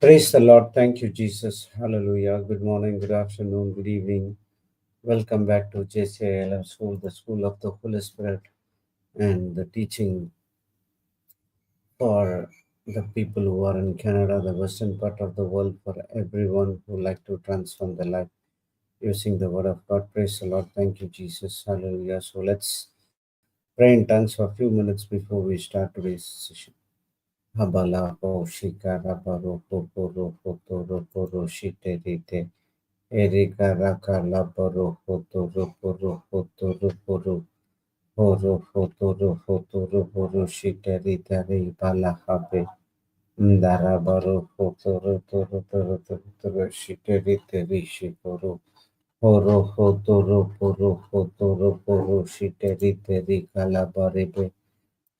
Praise the Lord. Thank you, Jesus. Hallelujah. Good morning, good afternoon, good evening. Welcome back to JCILM School, the School of the Holy Spirit, and the teaching for the people who are in Canada, the western part of the world, for everyone who like to transform their life using the word of God. Praise the Lord. Thank you, Jesus. Hallelujah. So let's pray in tongues for a few minutes before we start today's session. Habala po shikara baro po poro po toro poro shite rite. Erika raka laboro fotoro poro fotoro poro poro fotoro fotoro poro shiteri tari bala habe ndara baro fotoro toro toro toro toro shiteri teri shiporo poro fotoro shiteri teri kalabarebe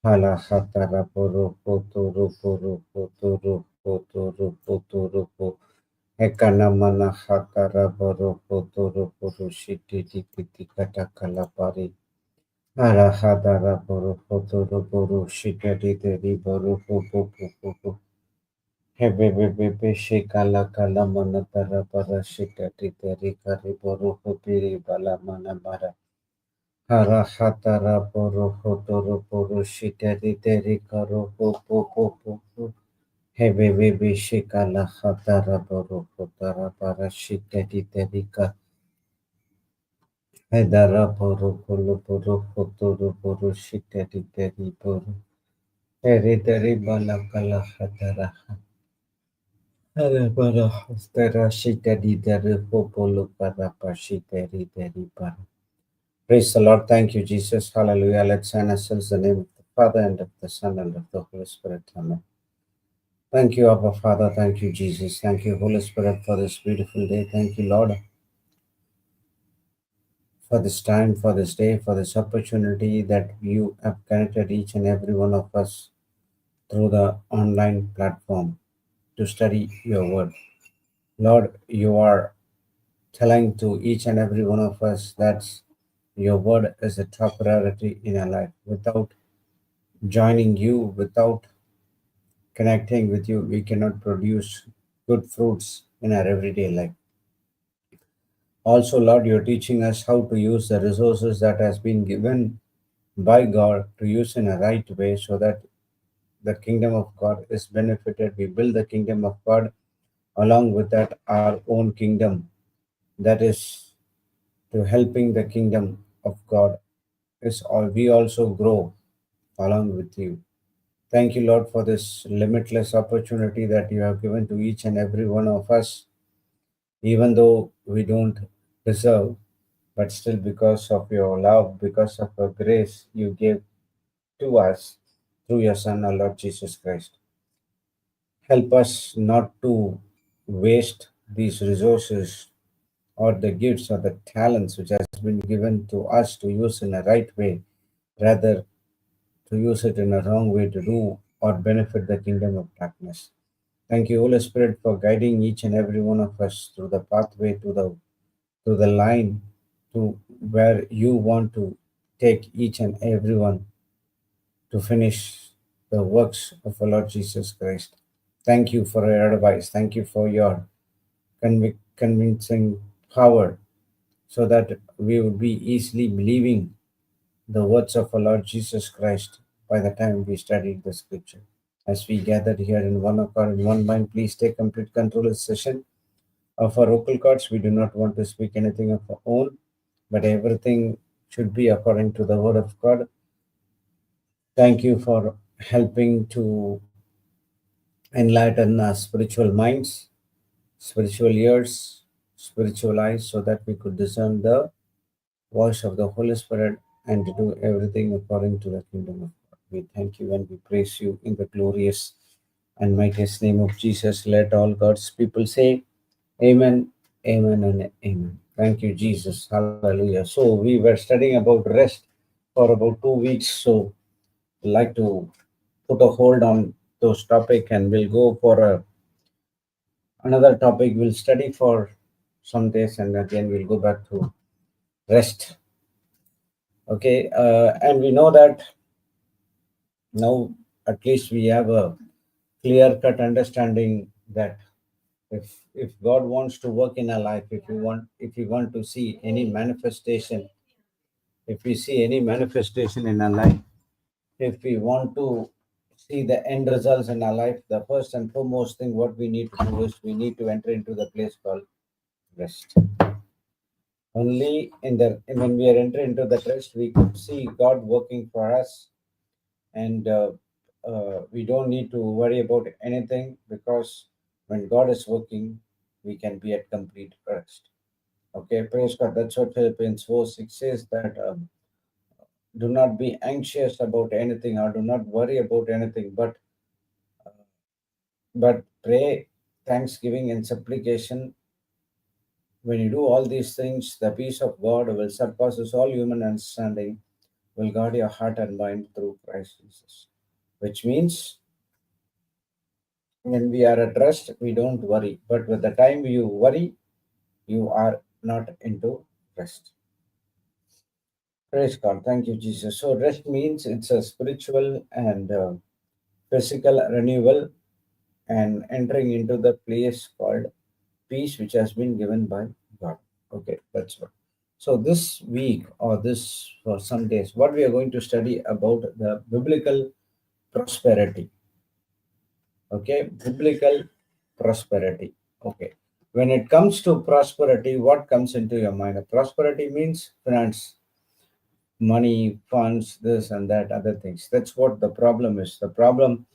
hala hatara poro fotoro Ekana mana hatara boro potoro poro shiti tiki tikata kalapari. Ara hadara boro potoro boro shita titeri boro popo popo. Hebebebebe shikala kala mana tara para shita titeri kari boro popiri bala mana bara. Ara hatara boro potoro boro shita titeri karo popo popo. Hebebebe shikala hatara boro potara para shita titeri kari. Hedara poro polo poro fotoro poro shiteri teri poro. Eri teri bala kala hatara. Hara para hastara shiteri teri popolo para pashiteri teri para. Praise the Lord. Thank you, Jesus. Hallelujah. Let's sign ourselves the name of the Father and of the Son and of the Holy Spirit. Amen. Thank you, Abba Father. Thank you, Jesus. Thank you, Holy Spirit, for this beautiful day. Thank you, Lord, for this time, for this day, for this opportunity that you have connected each and every one of us through the online platform to study your word. Lord, you are telling to each and every one of us that your word is a top priority in our life. Without joining you, without connecting with you, we cannot produce good fruits in our everyday life. Also, Lord, you're teaching us how to use the resources that has been given by God to use in a right way so that the kingdom of God is benefited. We build the kingdom of God, along with that our own kingdom, that is to helping the kingdom of God is all we also grow along with you. Thank you, Lord, for this limitless opportunity that you have given to each and every one of us, even though we don't deserve, but still because of your love, because of your grace you gave to us through your Son, our Lord Jesus Christ. Help us not to waste these resources or the gifts or the talents which has been given to us to use in a right way, rather to use it in a wrong way to do or benefit the kingdom of darkness. Thank you, Holy Spirit, for guiding each and every one of us through the pathway to the line to where you want to take each and every one to finish the works of our Lord Jesus Christ. Thank you for your advice. Thank you for your convincing power so that we would be easily believing the words of our Lord Jesus Christ by the time we studied the scripture. As we gathered here in one accord, in one mind, please take complete control of the session of our vocal cords. We do not want to speak anything of our own, but everything should be according to the word of God. Thank you for helping to enlighten our spiritual minds, spiritual ears, spiritual eyes, so that we could discern the voice of the Holy Spirit and to do everything according to the kingdom of God. We thank you and we praise you in the glorious and mightiest name of Jesus. Let all God's people say, Amen, Amen, and Amen. Thank you, Jesus. Hallelujah. So, we were studying about rest for about 2 weeks. So, I'd like to put a hold on those topic and we'll go for another topic. We'll study for some days and again we'll go back to rest. Okay, and we know that now at least we have a clear cut understanding that If God wants to work in our life, if you want to see any manifestation, if we see any manifestation in our life, if we want to see the end results in our life, the first and foremost thing what we need to do is we need to enter into the place called rest. Only in the when we are entering into the rest, we could see God working for us, and we don't need to worry about anything, because when God is working, we can be at complete rest. Okay, praise God. That's what Philippians 4:6 says, that do not be anxious about anything, or do not worry about anything, but pray, thanksgiving, and supplication. When you do all these things, the peace of God will surpasses all human understanding, will guard your heart and mind through Christ Jesus. Which means when we are at rest, we don't worry. But with the time you worry, you are not into rest. Praise God. Thank you, Jesus. So rest means it's a spiritual and physical renewal, and entering into the place called peace, which has been given by God. Okay, that's what. So this week, or this for some days, what we are going to study about the biblical prosperity. Okay, biblical prosperity. Okay, when it comes to prosperity, what comes into your mind? Prosperity means finance, money, funds, this and that, other things. That's what the problem is. The problem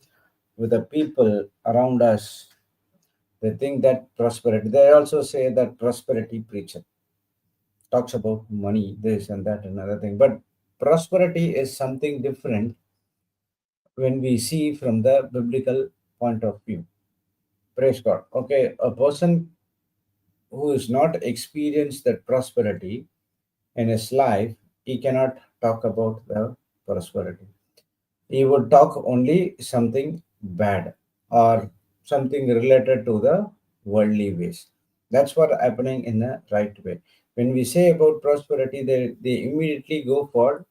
with the people around us, they think that prosperity. They also say that prosperity preacher talks about money, this and that, another thing. But prosperity is something different when we see from the biblical point of view. Praise God. Okay, a person who is not experienced that prosperity in his life, he cannot talk about the prosperity. He would talk only something bad, or something related to the worldly ways. That's what happening in the right way. When we say about prosperity, they immediately go for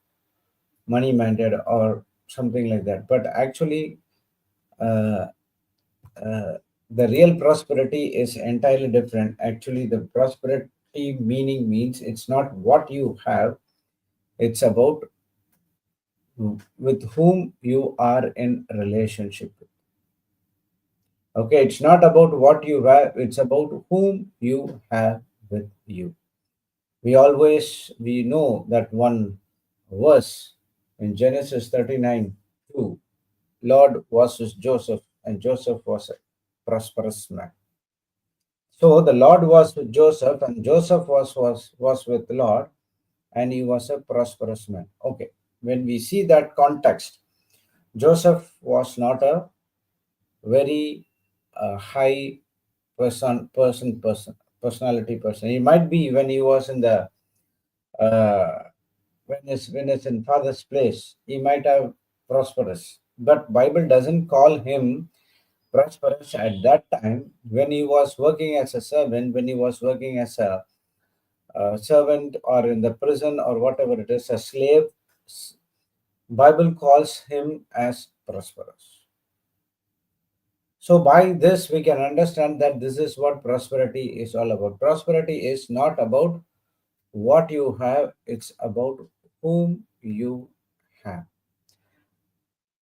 money minded or something like that. But actually, uh, uh, the real prosperity is entirely different. Actually, the prosperity meaning means it's not what you have, it's about with whom you are in relationship. Okay, it's not about what you have, it's about whom you have with you. We know that one verse in Genesis 39:2. Lord was with Joseph, and Joseph was a prosperous man. So the Lord was with Joseph, and Joseph was with the Lord, and he was a prosperous man. Okay, when we see that context, Joseph was not a very high personality person. He might be when he was in the uh, when it's in father's place, he might have prosperous. But Bible doesn't call him prosperous at that time. When he was working as a servant, when he was working as a servant, or in the prison, or whatever it is, a slave, Bible calls him as prosperous. So by this, we can understand that this is what prosperity is all about. Prosperity is not about what you have, it's about whom you have.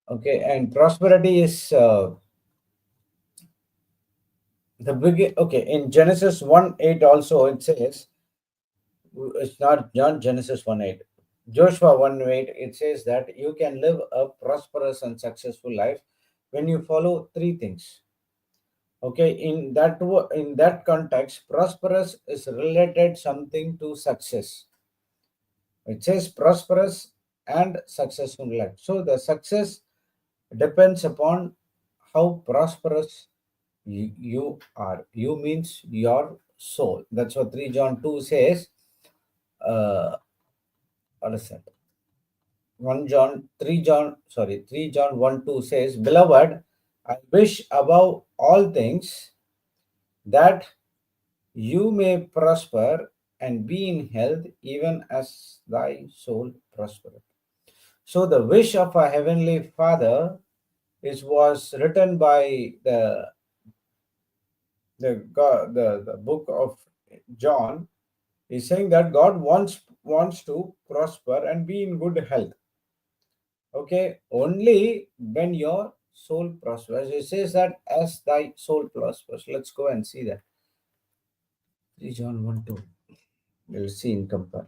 Okay, and prosperity is the big. Okay, in Genesis 1:8 also it says, it's not Genesis 1:8. Joshua 1:8, it says that you can live a prosperous and successful life when you follow three things. Okay, in that context, prosperous is related something to success. It says prosperous and successful life. So the success depends upon how prosperous you are. You means your soul. That's what 3 John 2 says. What is that? 1 John, 3 John, sorry, 3 John 1 2 says, Beloved, I wish above all things that you may prosper and be in health, even as thy soul prospereth. So the wish of our heavenly Father is was written by the the book of John is saying that God wants to prosper and be in good health. Okay, only when your soul prospers. It says that as thy soul prospers. Let's go and see that. 3 John 1 2. We'll see in compare.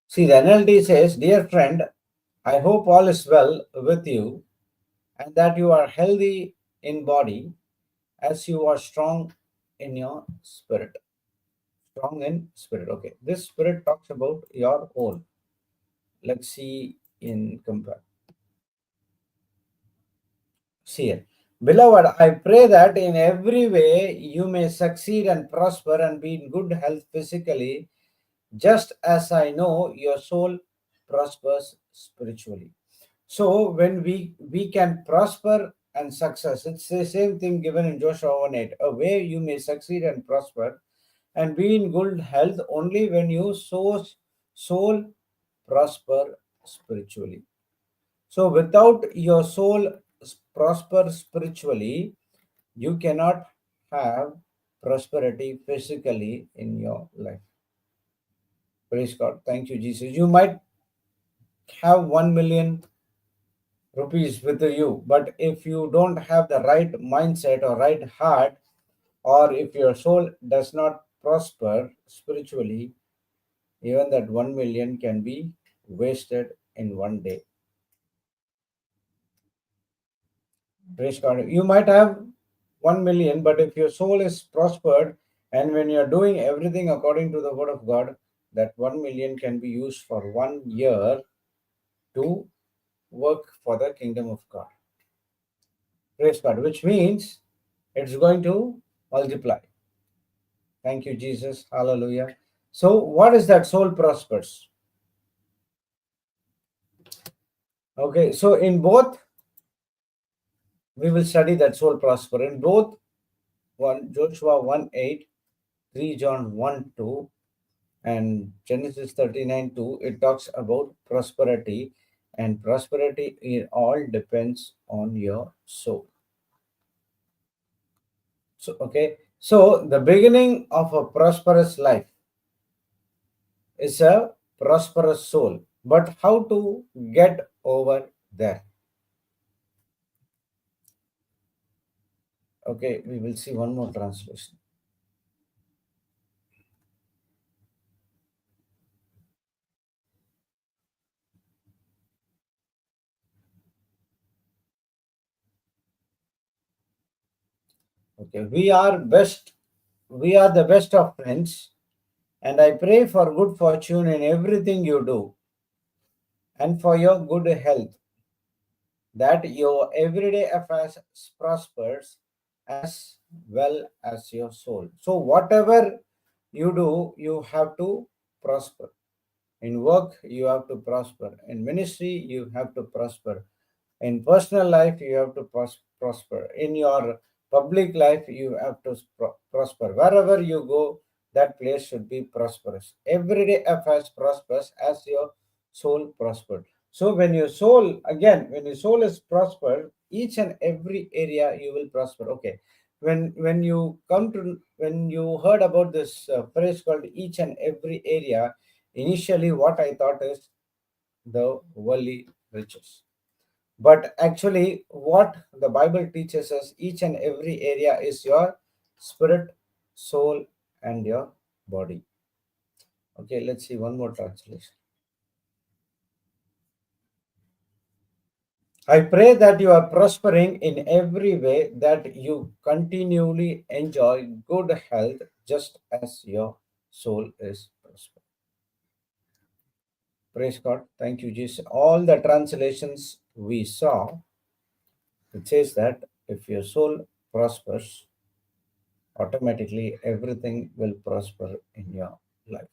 See, the NLT says, Dear friend, I hope all is well with you and that you are healthy in body as you are strong in your spirit. Strong in spirit. Okay. This spirit talks about your own. Let's see in compare. See it. Beloved, I pray that in every way you may succeed and prosper and be in good health physically, just as I know your soul prospers spiritually. So when we can prosper and success, it's the same thing given in Joshua 1:8. A way you may succeed and prosper and be in good health only when your soul prosper spiritually. So without your soul prosper spiritually, you cannot have prosperity physically in your life. Praise God. Thank you, Jesus. You might have 1 million rupees with you, but if you don't have the right mindset or right heart, or if your soul does not prosper spiritually, even that 1 million can be wasted in one day. Praise God. You might have 1 million, but if your soul is prospered and when you're doing everything according to the word of God, that 1 million can be used for 1 year to work for the kingdom of God. Praise God, which means it's going to multiply. Thank you, Jesus. Hallelujah. So, what is that soul prospers? Okay, so in both, we will study that soul prosper. In both 1 Joshua 1:8, 3 John 1:2, and Genesis 39:2, it talks about prosperity, and prosperity it all depends on your soul. So, okay, so the beginning of a prosperous life is a prosperous soul. But how to get over there? Okay, we will see one more translation. Okay, we are the best of friends, and I pray for good fortune in everything you do and for your good health, that your everyday affairs prospers as well as your soul. So whatever you do, you have to prosper. In work, you have to prosper. In ministry, you have to prosper. In personal life, you have to prosper. In your public life, you have to prosper. Wherever you go, that place should be prosperous. Everyday affairs prospers as your soul prospered. So when your soul, again, when your soul is prospered, each and every area you will prosper. Okay. When you come to when you heard about this phrase called each and every area, initially what I thought is the worldly riches. But actually, what the Bible teaches us, each and every area is your spirit, soul, and your body. Okay, let's see one more translation. I pray that you are prospering in every way, that you continually enjoy good health, just as your soul is prosperous. Praise God. Thank you, Jesus. All the translations we saw, it says that if your soul prospers, automatically everything will prosper in your life.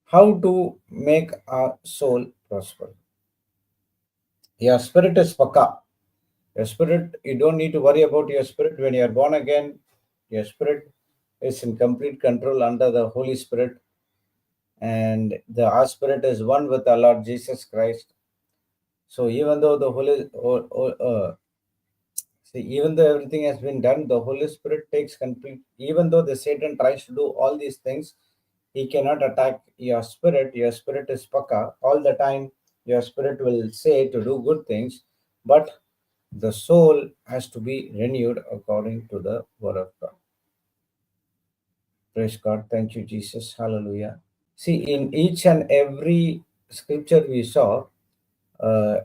How to make our soul prosper? Your spirit is paka. Your spirit, you don't need to worry about your spirit. When you are born again, your spirit is in complete control under the Holy Spirit, and our spirit is one with our Lord Jesus Christ. So even though the even though everything has been done, the Holy Spirit takes complete. Even though the Satan tries to do all these things, he cannot attack your spirit. Your spirit is paka all the time. Your spirit will say to do good things, but the soul has to be renewed according to the word of God. Praise God. Thank you, Jesus. Hallelujah. See, in each and every scripture we saw, uh,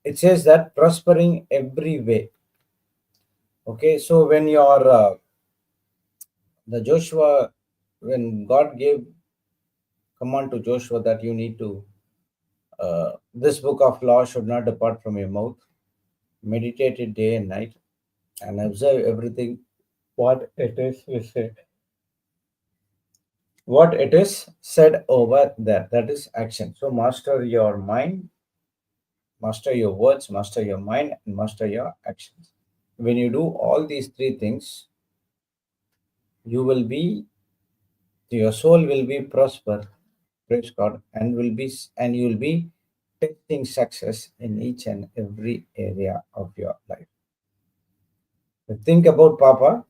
it says that prospering every way. Okay, so when you're the Joshua, when God gave command to Joshua that you need to, this book of law should not depart from your mouth, meditate it day and night, and observe everything what it is we say, what it is said over there. That is action. So master your mind, master your words, master your mind, and master your actions. When you do all these three things, you will be, your soul will be prosper, praise God, and you will be tasting success in each and every area of your life. Think about Papa,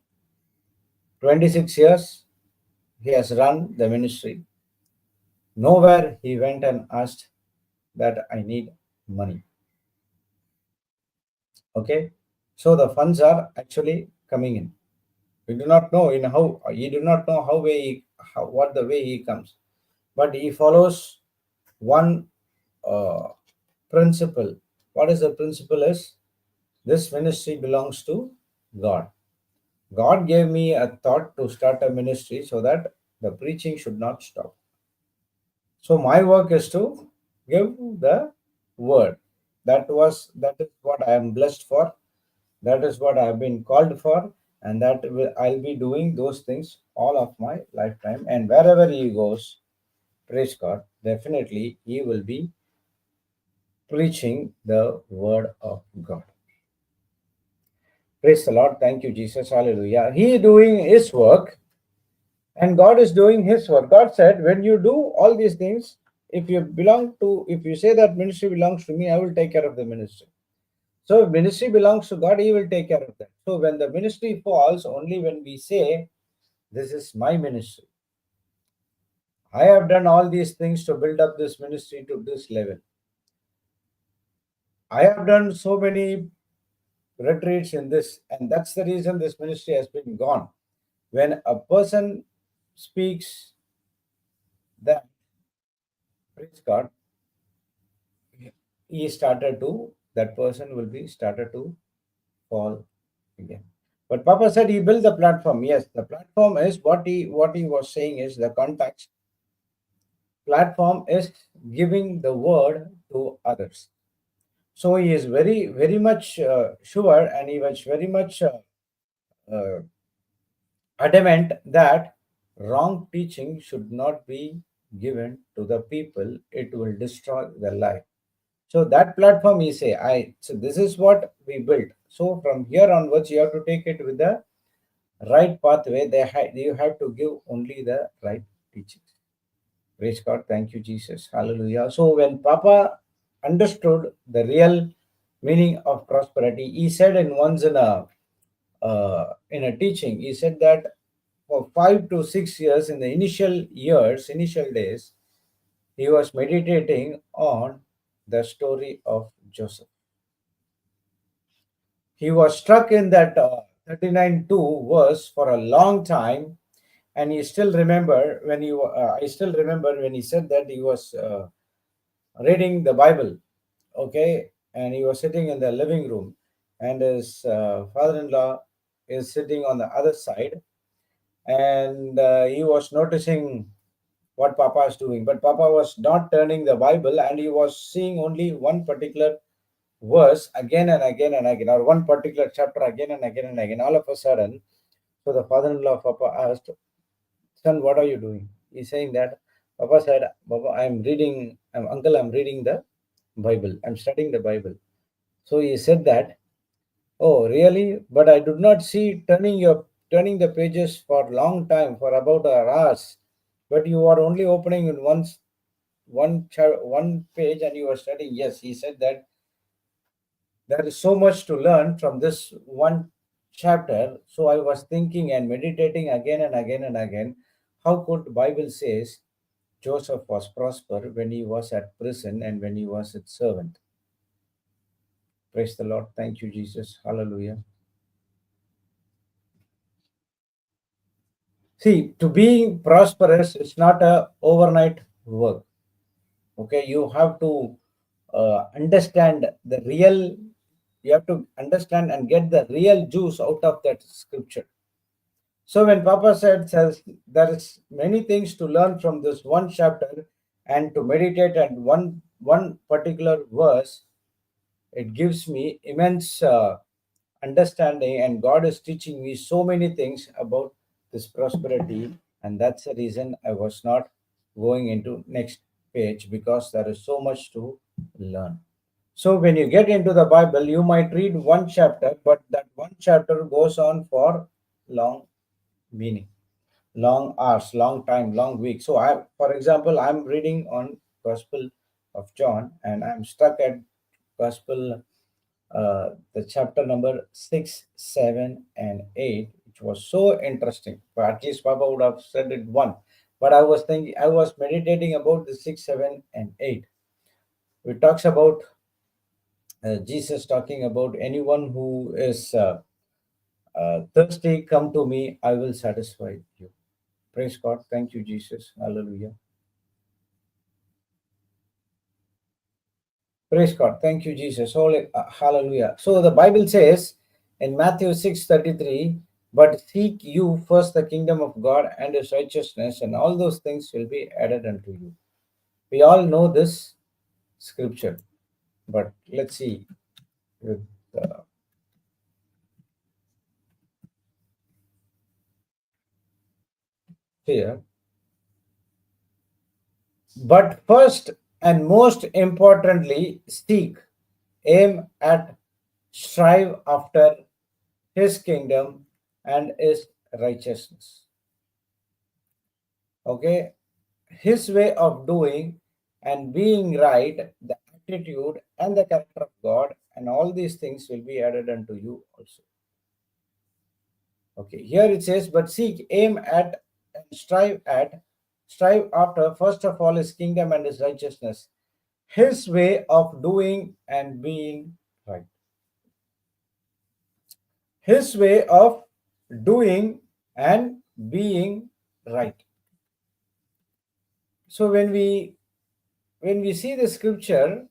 26 years he has run the ministry. Nowhere he went and asked that I need money. Okay, so the funds are actually coming in. We do not know in how he do not know what the way he comes, but he follows one uh, principle. What is the principle? Is this ministry belongs to God. God gave me a thought to start a ministry so that the preaching should not stop. So my work is to give the word. That is what I am blessed for. That is what I have been called for, and I'll be doing those things all of my lifetime. And wherever he goes, praise God, definitely he will be preaching the word of God. Praise the Lord. Thank you, Jesus. Hallelujah. He is doing his work and God is doing his work. God said, when you do all these things, if you say that ministry belongs to me, I will take care of the ministry. So if ministry belongs to God, he will take care of that. So when the ministry falls, only when we say, this is my ministry. I have done all these things to build up this ministry to this level. I have done so many retreats in this, and that's the reason this ministry has been gone. When a person speaks that, praise God, that person will be started to fall again. But Papa said he built the platform. Yes, the platform is what he was saying is the context. Platform is giving the word to others. So he is very much sure, and he was very much uh, adamant that wrong teaching should not be given to the people. It will destroy their life. So that platform, he say, so this is what we built. So from here onwards, you have to take it with the right pathway. You have to give only the right teachings. Praise God. Thank you, Jesus. Hallelujah. So when Papa understood the real meaning of prosperity, he said in a teaching, he said that for 5 to 6 years, in the initial days, he was meditating on the story of Joseph. He was struck in that 39:2 verse for a long time, and he still remember when I still remember when he said that he was reading the Bible, okay, and he was sitting in the living room, and his father-in-law is sitting on the other side, and he was noticing what Papa is doing, but Papa was not turning the Bible, and he was seeing only one particular verse again and again and again, or one particular chapter again and again and again. All of a sudden, so the father-in-law of Papa asked, "Son, what are you doing?" He's saying that Papa said, "Papa, Uncle, I'm reading the Bible. I'm studying the Bible." So he said that, "Oh, really? But I did not see turning the pages for a long time, for about an hour. But you are only opening in one page and you are studying. Yes, he said that there is so much to learn from this one chapter. So I was thinking and meditating again and again and again. How could Bible says Joseph was prosper when he was at prison and when he was a servant? Praise the Lord. Thank you, Jesus. Hallelujah. See, to being prosperous is not a overnight work. Okay, you have to understand the real. You have to understand and get the real juice out of that scripture. So when Papa says there is many things to learn from this one chapter and to meditate on one particular verse, it gives me immense understanding, and God is teaching me so many things about this prosperity, and that's the reason I was not going into next page, because there is so much to learn. So when you get into the Bible, you might read one chapter, but that one chapter goes on for long meaning, long hours, long time, long weeks. So I, for example, I'm reading on Gospel of John, and I'm stuck at Gospel, the chapter number 6, 7, and 8, which was so interesting. But at least Papa would have said it one. But I was thinking, I was meditating about the 6, 7, and 8. It talks about Jesus talking about anyone who is thirsty, come to me, I will satisfy you. Praise God. Thank you, Jesus. Hallelujah. Praise God. Thank you, Jesus. Holy, hallelujah. So the Bible says in Matthew 6:33, but seek you first the kingdom of God and his righteousness, and all those things will be added unto you. We all know this scripture, but let's see with fear. But first and most importantly, seek, aim at, strive after his kingdom and his righteousness. Okay, his way of doing and being right, the attitude and the character of God, and all these things will be added unto you also. Okay, here it says, but seek, aim at, and strive after, first of all, his kingdom and his righteousness, his way of doing and being right. His way of doing and being right. So when we see the scripture,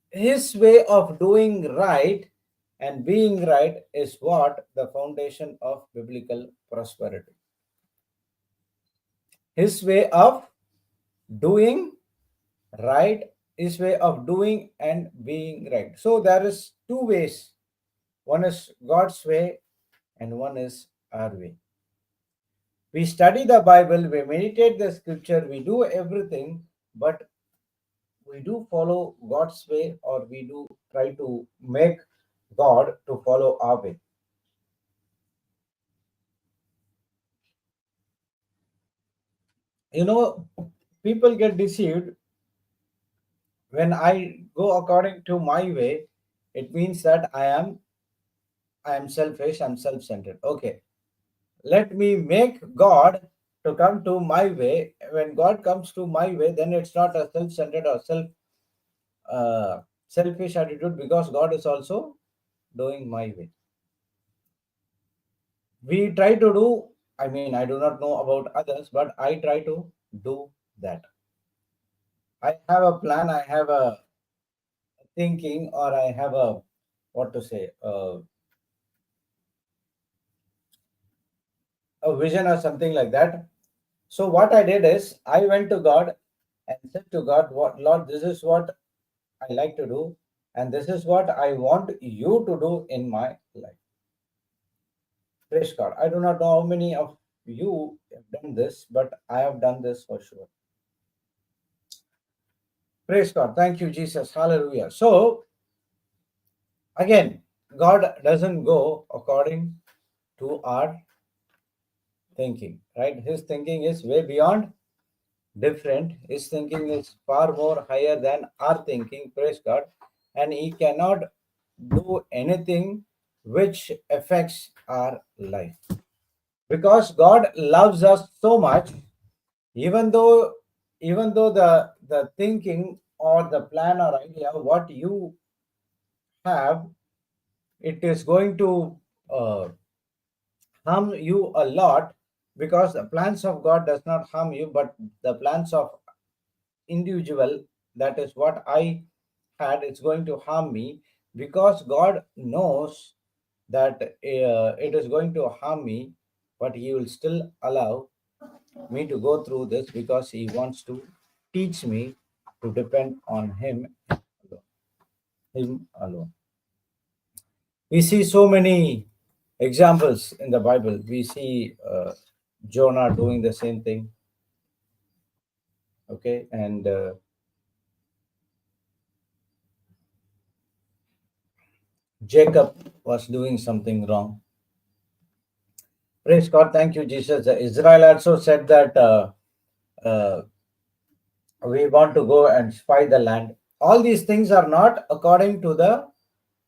his way of doing right and being right is what the foundation of biblical prosperity. His way of doing right, his way of doing and being right. So there is two ways. One is God's way and one is our way. We study the Bible, we meditate the scripture, we do everything, but we do follow God's way, or we do try to make God to follow our way. You know, people get deceived when I go according to my way. It means that I am selfish, I'm self-centered. Okay, let me make God to come to my way. When God comes to my way, then it's not a self-centered or uh, selfish attitude, because God is also doing my way. We try to do, I mean, I do not know about others, but I try to do that. I have a plan, I have a thinking, or I have a, what to say, a vision or something like that. So what I did is I went to God and said to God, "What Lord, this is what I like to do, and this is what I want you to do in my life." Praise God. I do not know how many of you have done this, but I have done this for sure. Praise God. Thank you, Jesus. Hallelujah. So again, God doesn't go according to our thinking, right? His thinking is way beyond different. His thinking is far more higher than our thinking, praise God. And he cannot do anything which affects our life. Because God loves us so much, even though the thinking or the plan or idea what you have, it is going to uh, harm you a lot, because the plans of God does not harm you, but the plans of individual, that is what I had, it's going to harm me, because God knows that it is going to harm me, but he will still allow me to go through this, because he wants to teach me to depend on him alone. We see so many examples in the Bible. We see Jonah doing the same thing, okay, and Jacob was doing something wrong. Praise God, thank you, Jesus. Israel also said that uh, we want to go and spy the land. All these things are not according to the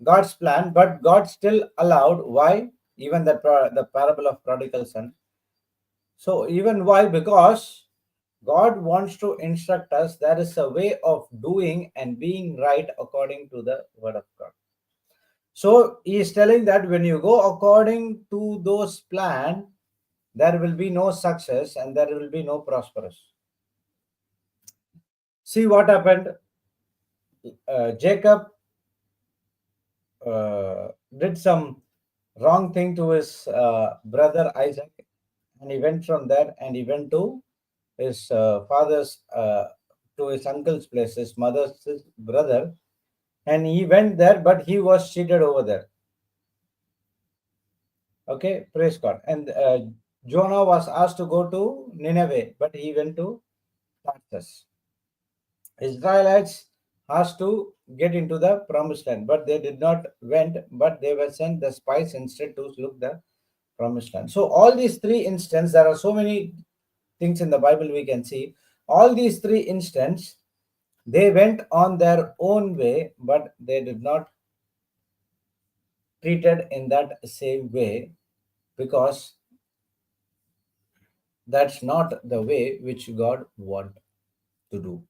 God's plan, but God still allowed. Why? Even the parable of prodigal son. So even why? Because God wants to instruct us. There is a way of doing and being right according to the word of God. So he is telling that when you go according to those plan, there will be no success and there will be no prosperous. See what happened. Jacob did some wrong thing to his brother Isaac, and he went from there and he went to his father's, to his uncle's place, his mother's brother, and he went there, but he was cheated over there. Okay, praise God. And Jonah was asked to go to Nineveh, but he went to Tarsus. Israelites asked to get into the promised land, but they did not went, but they were sent the spies instead to look the promised land. So all these three instances, there are so many things in the Bible we can see. All these three instances, they went on their own way, but they did not treated in that same way, because that's not the way which God want to do.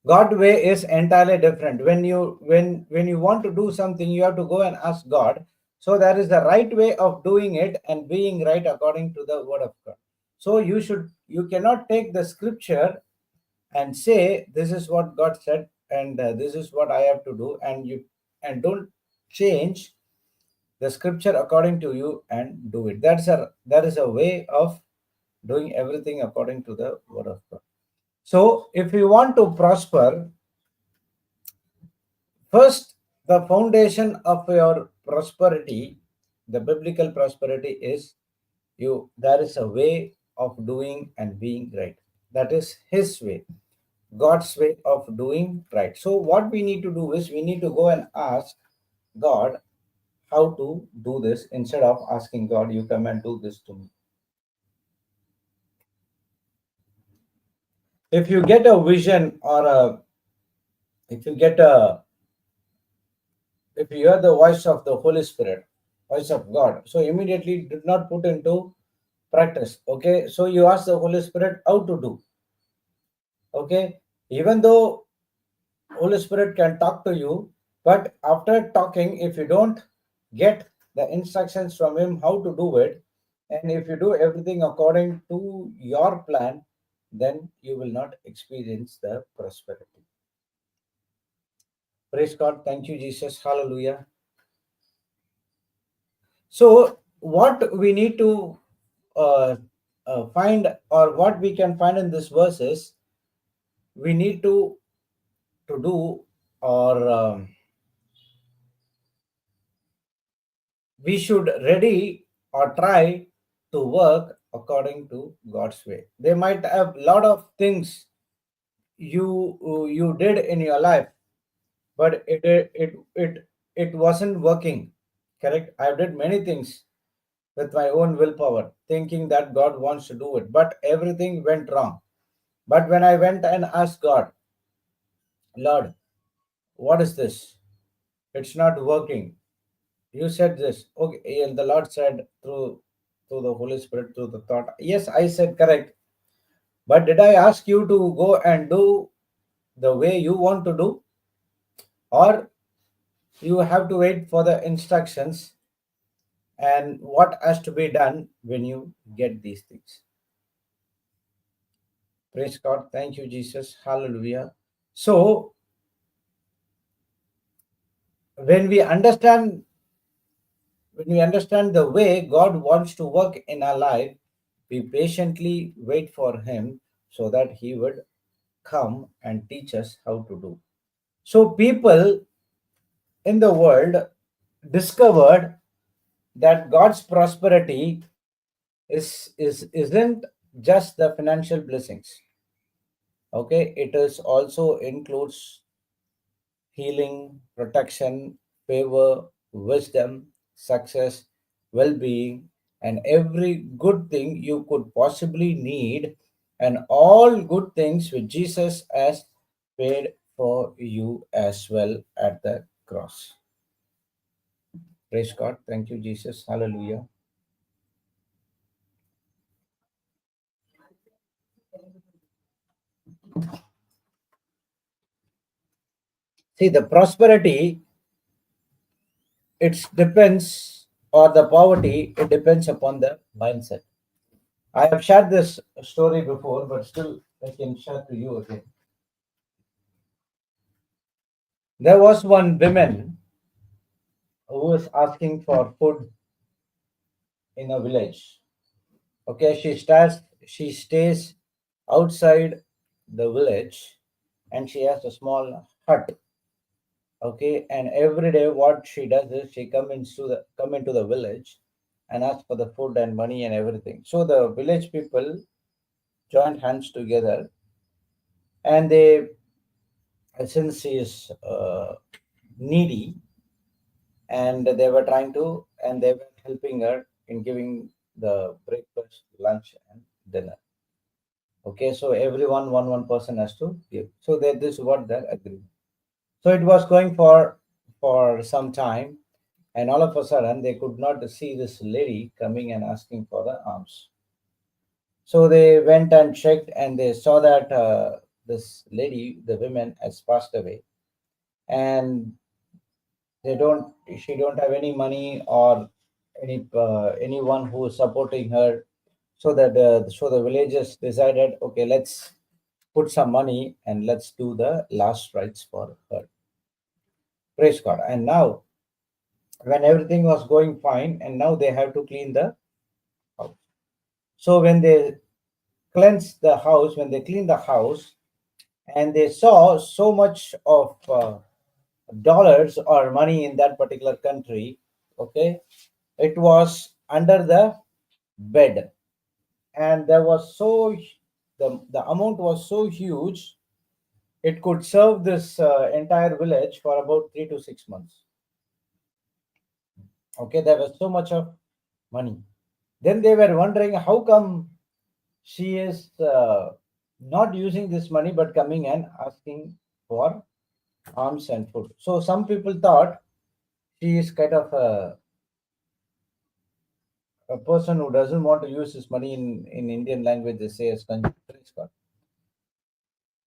God way is entirely different. When you want to do something, you have to go and ask God. So there is the right way of doing it and being right according to the word of God. So you cannot take the scripture and say this is what God said and this is what I have to do, and don't change the scripture according to you and do it. That is a way of doing everything according to the word of God. So if you want to prosper, first, the foundation of your prosperity, the biblical prosperity is you. There is a way of doing and being right. That is His way, God's way of doing right. So what we need to do is we need to go and ask God how to do this, instead of asking God, you come and do this to me. If you get a vision, or if you get a if you hear the voice of the Holy Spirit, voice of God, so immediately do not put into practice. Okay, so you ask the Holy Spirit how to do. Okay, even though Holy Spirit can talk to you, but after talking, if you don't get the instructions from Him how to do it, and if you do everything according to your plan, then you will not experience the prosperity. Praise God. Thank you, Jesus. Hallelujah. So, what we need to uh, find, or what we can find in this verse is, we need to do, or we should ready or try to work according to God's way. They might have a lot of things you did in your life, but it wasn't working. Correct. I did many things, with my own willpower, thinking that God wants to do it. But everything went wrong. But when I went and asked God, Lord, what is this? It's not working. You said this. Okay, and the Lord said through the Holy Spirit, through the thought. Yes, I said correct. But did I ask you to go and do the way you want to do? Or you have to wait for the instructions and what has to be done when you get these things? Praise God. Thank you, Jesus. Hallelujah. So when we understand when we understand the way God wants to work in our life, we patiently wait for Him so that He would come and teach us how to do. So people in the world discovered that God's prosperity isn't just the financial blessings. Okay, it is also includes healing, protection, favor, wisdom, success, well being, and every good thing you could possibly need, and all good things which Jesus has paid for you as well at the cross. Praise God. Thank you, Jesus. Hallelujah. See, the prosperity, it depends, or the poverty, it depends upon the mindset. I have shared this story before, but still I can share to you again. There was one woman who was asking for food in a village. Okay, she stays outside the village and she has a small hut. Okay, and every day what she does is she come into the village and ask for the food and money and everything. So the village people joined hands together and they, since she is needy, and they were helping her in giving the breakfast, lunch, and dinner. Okay, so everyone, one person has to give. So that this is what their agreement. So it was going for some time, and all of a sudden they could not see this lady coming and asking for the alms. So they went and checked, and they saw that this lady, the woman, has passed away, and they don't she don't have any money or anyone who is supporting her. So the villagers decided, okay, let's put some money and let's do the last rites for her. Praise God. And now when everything was going fine, and now they have to clean the house. So when they clean the house, and they saw so much of dollars or money in that particular country. Okay, it was under the bed, and the amount was so huge, it could serve this entire village for about 3 to 6 months. Okay, there was so much of money. Then they were wondering how come she is not using this money but coming and asking for alms and food. So some people thought she is kind of a person who doesn't want to use his money. In Indian language, they say as praise God.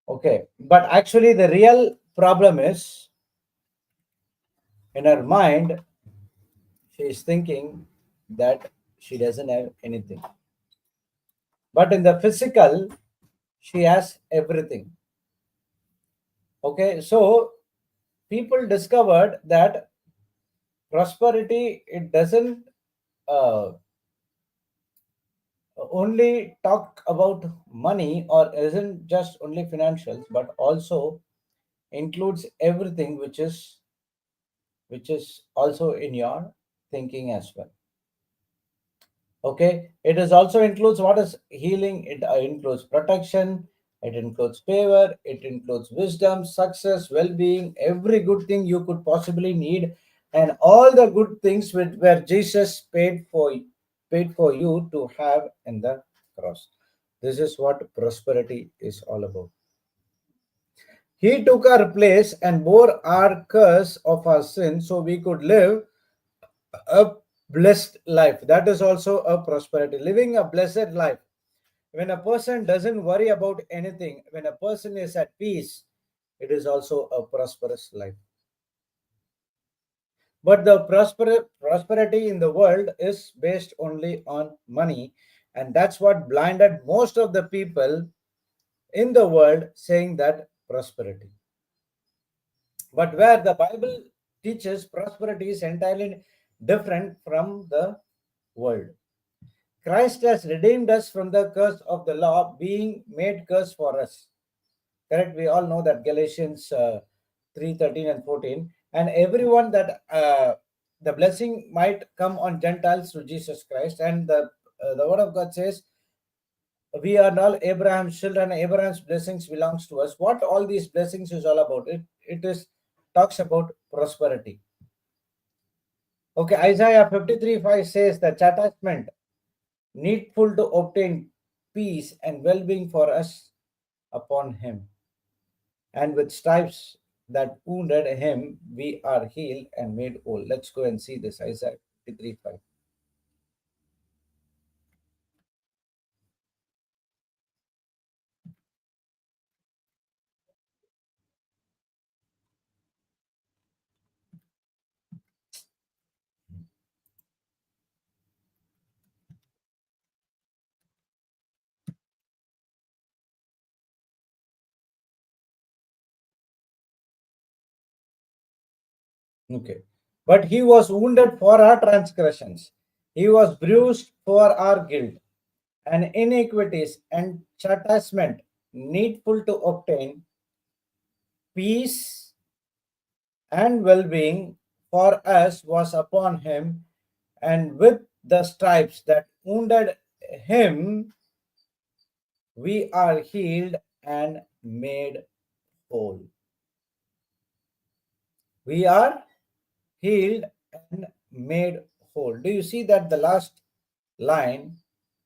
Okay, but actually, the real problem is in her mind, she is thinking that she doesn't have anything. But in the physical, she has everything. Okay, so people discovered that prosperity, it doesn't uh, only talk about money, or isn't just only financials, but also includes everything which is also in your thinking as well. Okay, it is also includes what is healing. It includes protection, it includes favor, it includes wisdom, success, well-being, every good thing you could possibly need, and all the good things where Jesus paid for paid for you to have in the cross. This is what prosperity is all about. He took our place and bore our curse of our sin so we could live a blessed life. That is also a prosperity. Living a blessed life. When a person doesn't worry about anything, when a person is at peace, it is also a prosperous life. But the prosperity in the world is based only on money, and that's what blinded most of the people in the world saying that prosperity. But where the Bible teaches prosperity is entirely different from the world. Christ has redeemed us from the curse of the law, being made curse for us. Correct? We all know that Galatians 3:13 and 14. And everyone that the blessing might come on Gentiles through Jesus Christ. And the word of God says, we are all Abraham's children. Abraham's blessings belongs to us. What all these blessings is all about? It is talks about prosperity. Okay, Isaiah 53:5 says the chastisement needful to obtain peace and well-being for us upon him. And with stripes that wounded him, we are healed and made whole. Let's go and see this Isaiah 53:5. Okay. But he was wounded for our transgressions, he was bruised for our guilt, and iniquities and chastisement needful to obtain peace and well-being for us was upon him, and with the stripes that wounded him we are healed and made whole. We are healed and made whole. Do you see that the last line,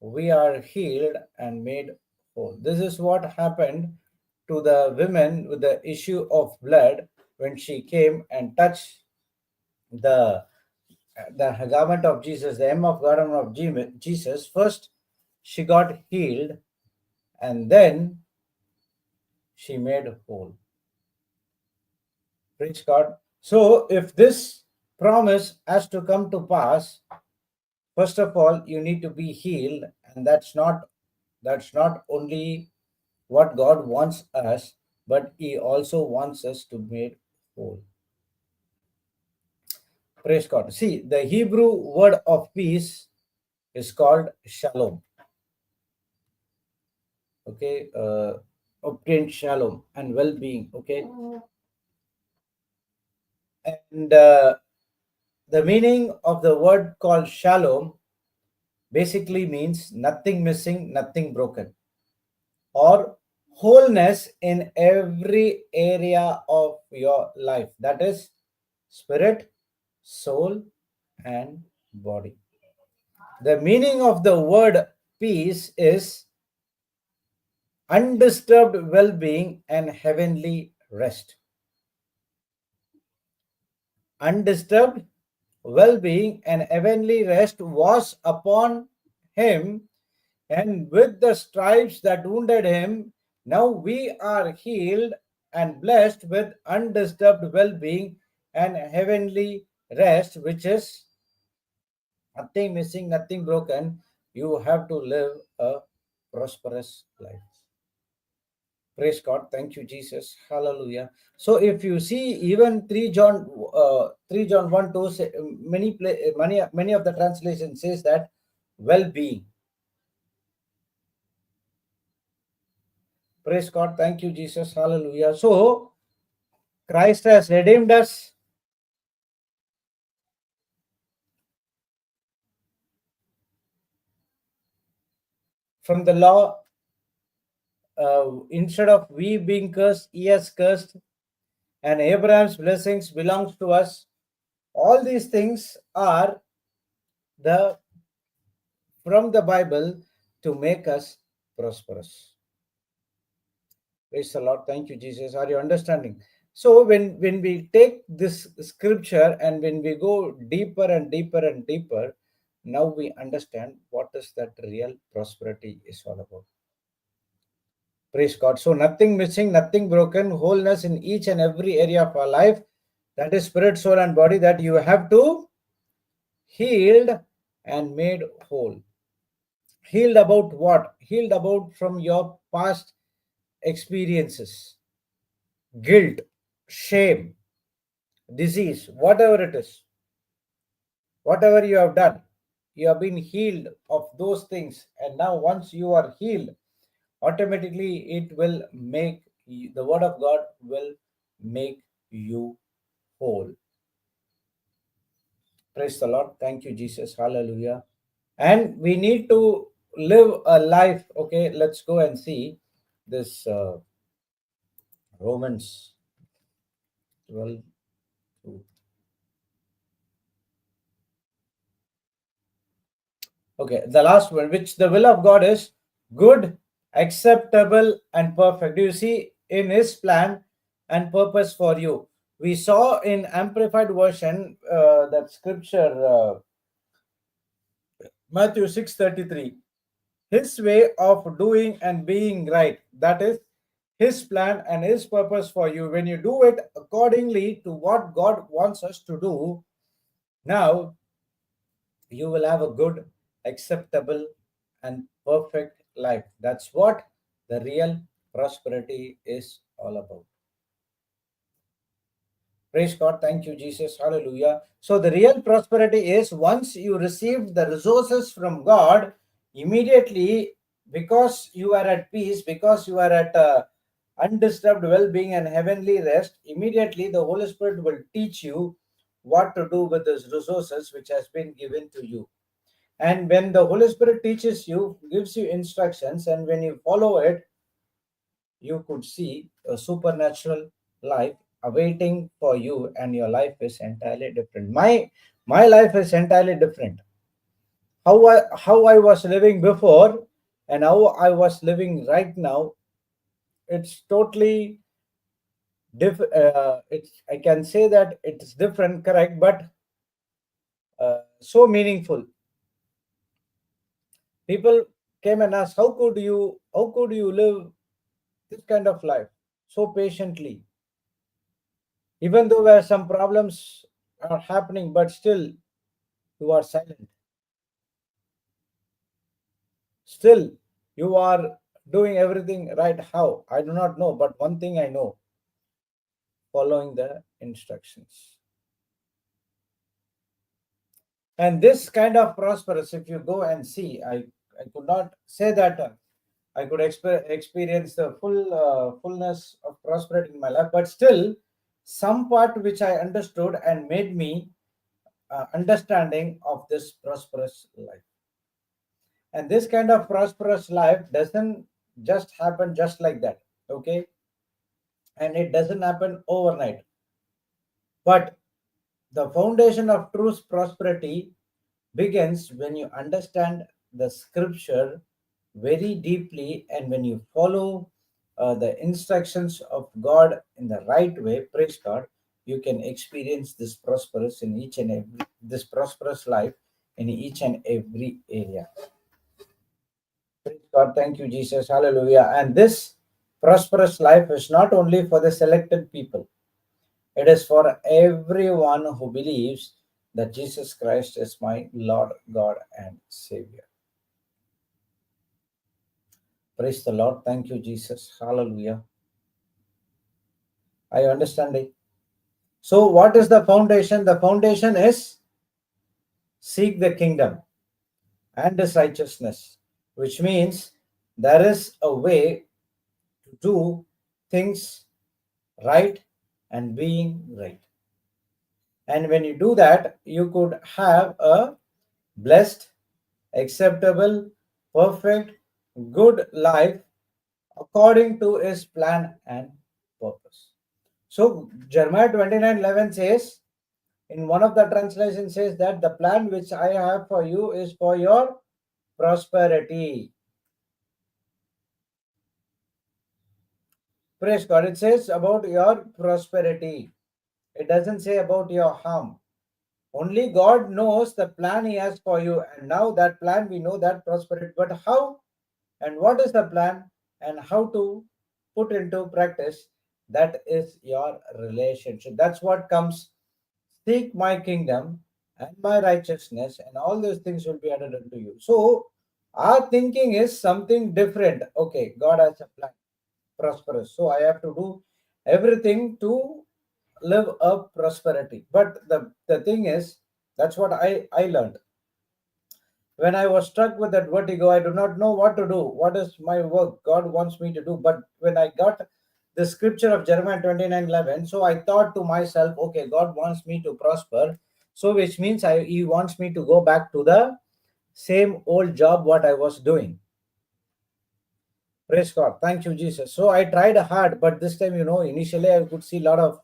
we are healed and made whole? This is what happened to the women with the issue of blood when she came and touched the the garment of Jesus, the hem of garment of Jesus. First, she got healed, and then she made whole. Praise God. So, if this promise has to come to pass, first of all, you need to be healed, and that's not only what God wants us, but He also wants us to be made whole. Praise God. See, the Hebrew word of peace is called shalom. Okay, obtain shalom and well-being. Okay, and the meaning of the word called shalom basically means nothing missing, nothing broken, or wholeness in every area of your life. That is spirit, soul, and body. The meaning of the word peace is undisturbed well being and heavenly rest. Undisturbed well being and heavenly rest was upon him, and with the stripes that wounded him, now we are healed and blessed with undisturbed well being and heavenly rest, which is nothing missing, nothing broken. You have to live a prosperous life. Praise God. Thank you, Jesus. Hallelujah. So if you see even 3 John 1 2 say, many of the translations says that well-being. Praise God. Thank you, Jesus. Hallelujah. So Christ has redeemed us from the law. Instead of we being cursed, he has cursed, and Abraham's blessings belongs to us. All these things are the from the Bible to make us prosperous. Praise the Lord. Thank you, Jesus. Are you understanding? So when we take this scripture and when we go deeper and deeper and deeper, now we understand what is that real prosperity is all about. Praise God. So nothing missing, nothing broken, wholeness in each and every area of our life. That is spirit, soul, and body that you have to healed and made whole. Healed about what? Healed about from your past experiences, guilt, shame, disease, whatever it is, whatever you have done, you have been healed of those things. And now, once you are healed, automatically it will make you, the word of God will make you whole. Praise the Lord. Thank you, Jesus. Hallelujah. And we need to live a life. Okay, let's go and see this Romans 12. Okay, the last one, which the will of God is good, acceptable, and perfect. Do you see in His plan and purpose for you? We saw in Amplified Version that scripture, Matthew 6:33. His way of doing and being right. That is His plan and His purpose for you. When you do it accordingly to what God wants us to do, now you will have a good, acceptable, and perfect life. That's what the real prosperity is all about. Praise God. Thank you, Jesus. Hallelujah. So, the real prosperity is once you receive the resources from God, immediately, because you are at peace, because you are at undisturbed well being and heavenly rest, immediately the Holy Spirit will teach you what to do with those resources which has been given to you. And when the Holy Spirit teaches you, gives you instructions, and when you follow it, you could see a supernatural life awaiting for you, and your life is entirely different. My life is entirely different. How I was living before and how I was living right now, it's totally it's, I can say that it's different, correct, but so meaningful. People came and asked, how could you live this kind of life so patiently, even though where some problems are happening, but still you are silent, still you are doing everything right. How? I do not know, but one thing I know, following the instructions. And this kind of prosperous, if you go and see, I could not say that I could experience the fullness of prosperity in my life, but still some part which I understood and made me understanding of this prosperous life. And this kind of prosperous life doesn't just happen just like that, okay? And it doesn't happen overnight. But the foundation of true prosperity begins when you understand the scripture very deeply, and when you follow the instructions of God in the right way. Praise God. You can experience this prosperous in each and every this prosperous life in each and every area. Praise God. Thank you, Jesus. Hallelujah. And this prosperous life is not only for the selected people, it is for everyone who believes that Jesus Christ is my Lord, God, and Savior. Praise the Lord. Thank you, Jesus. Hallelujah. Are you understanding? So, what is the foundation? The foundation is seek the kingdom and his righteousness, which means there is a way to do things right and being right. And when you do that, you could have a blessed, acceptable, perfect, good life according to his plan and purpose. So Jeremiah 29:11 says, in one of the translations says that the plan which I have for you is for your prosperity. Praise God. It says about your prosperity. It doesn't say about your harm. Only God knows the plan He has for you. And now that plan, we know that prosperity. But how and what is the plan and how to put into practice? That is your relationship. That's what comes. Seek my kingdom and my righteousness, and all those things will be added unto you. So, our thinking is something different. Okay, God has a plan, prosperous. So, I have to do everything to live a prosperity. But the thing is, that's what I learned. When I was struck with that vertigo, I do not know what to do. What is my work God wants me to do? But when I got the scripture of Jeremiah 29:11, so I thought to myself, okay, God wants me to prosper. So which means He wants me to go back to the same old job what I was doing. Praise God. Thank you, Jesus. So I tried hard, but this time, initially I could see a lot of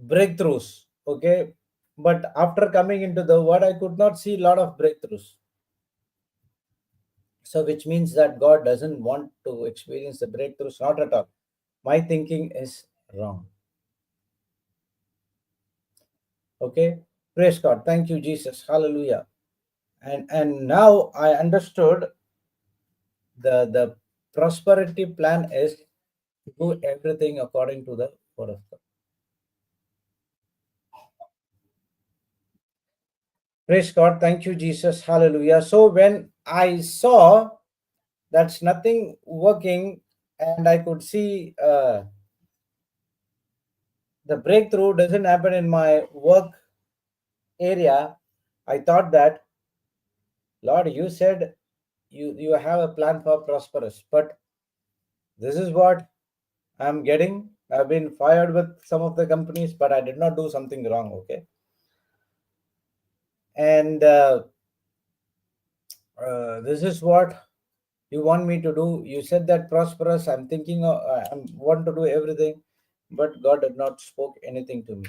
breakthroughs. Okay. But after coming into the word, I could not see a lot of breakthroughs. So, which means that God doesn't want to experience the breakthroughs, not at all. My thinking is wrong. Okay. Praise God. Thank you, Jesus. Hallelujah. And now I understood the prosperity plan is to do everything according to the word of God. Praise God. Thank you, Jesus. Hallelujah. So when I saw that's nothing working, and I could see the breakthrough doesn't happen in my work area, I thought that, Lord, you said you have a plan for prosperous, but this is what I'm getting. I've been fired with some of the companies, but I did not do something wrong. Okay. And this is what you want me to do. You said that prosperous. I'm thinking I want to do everything, but God did not spoke anything to me.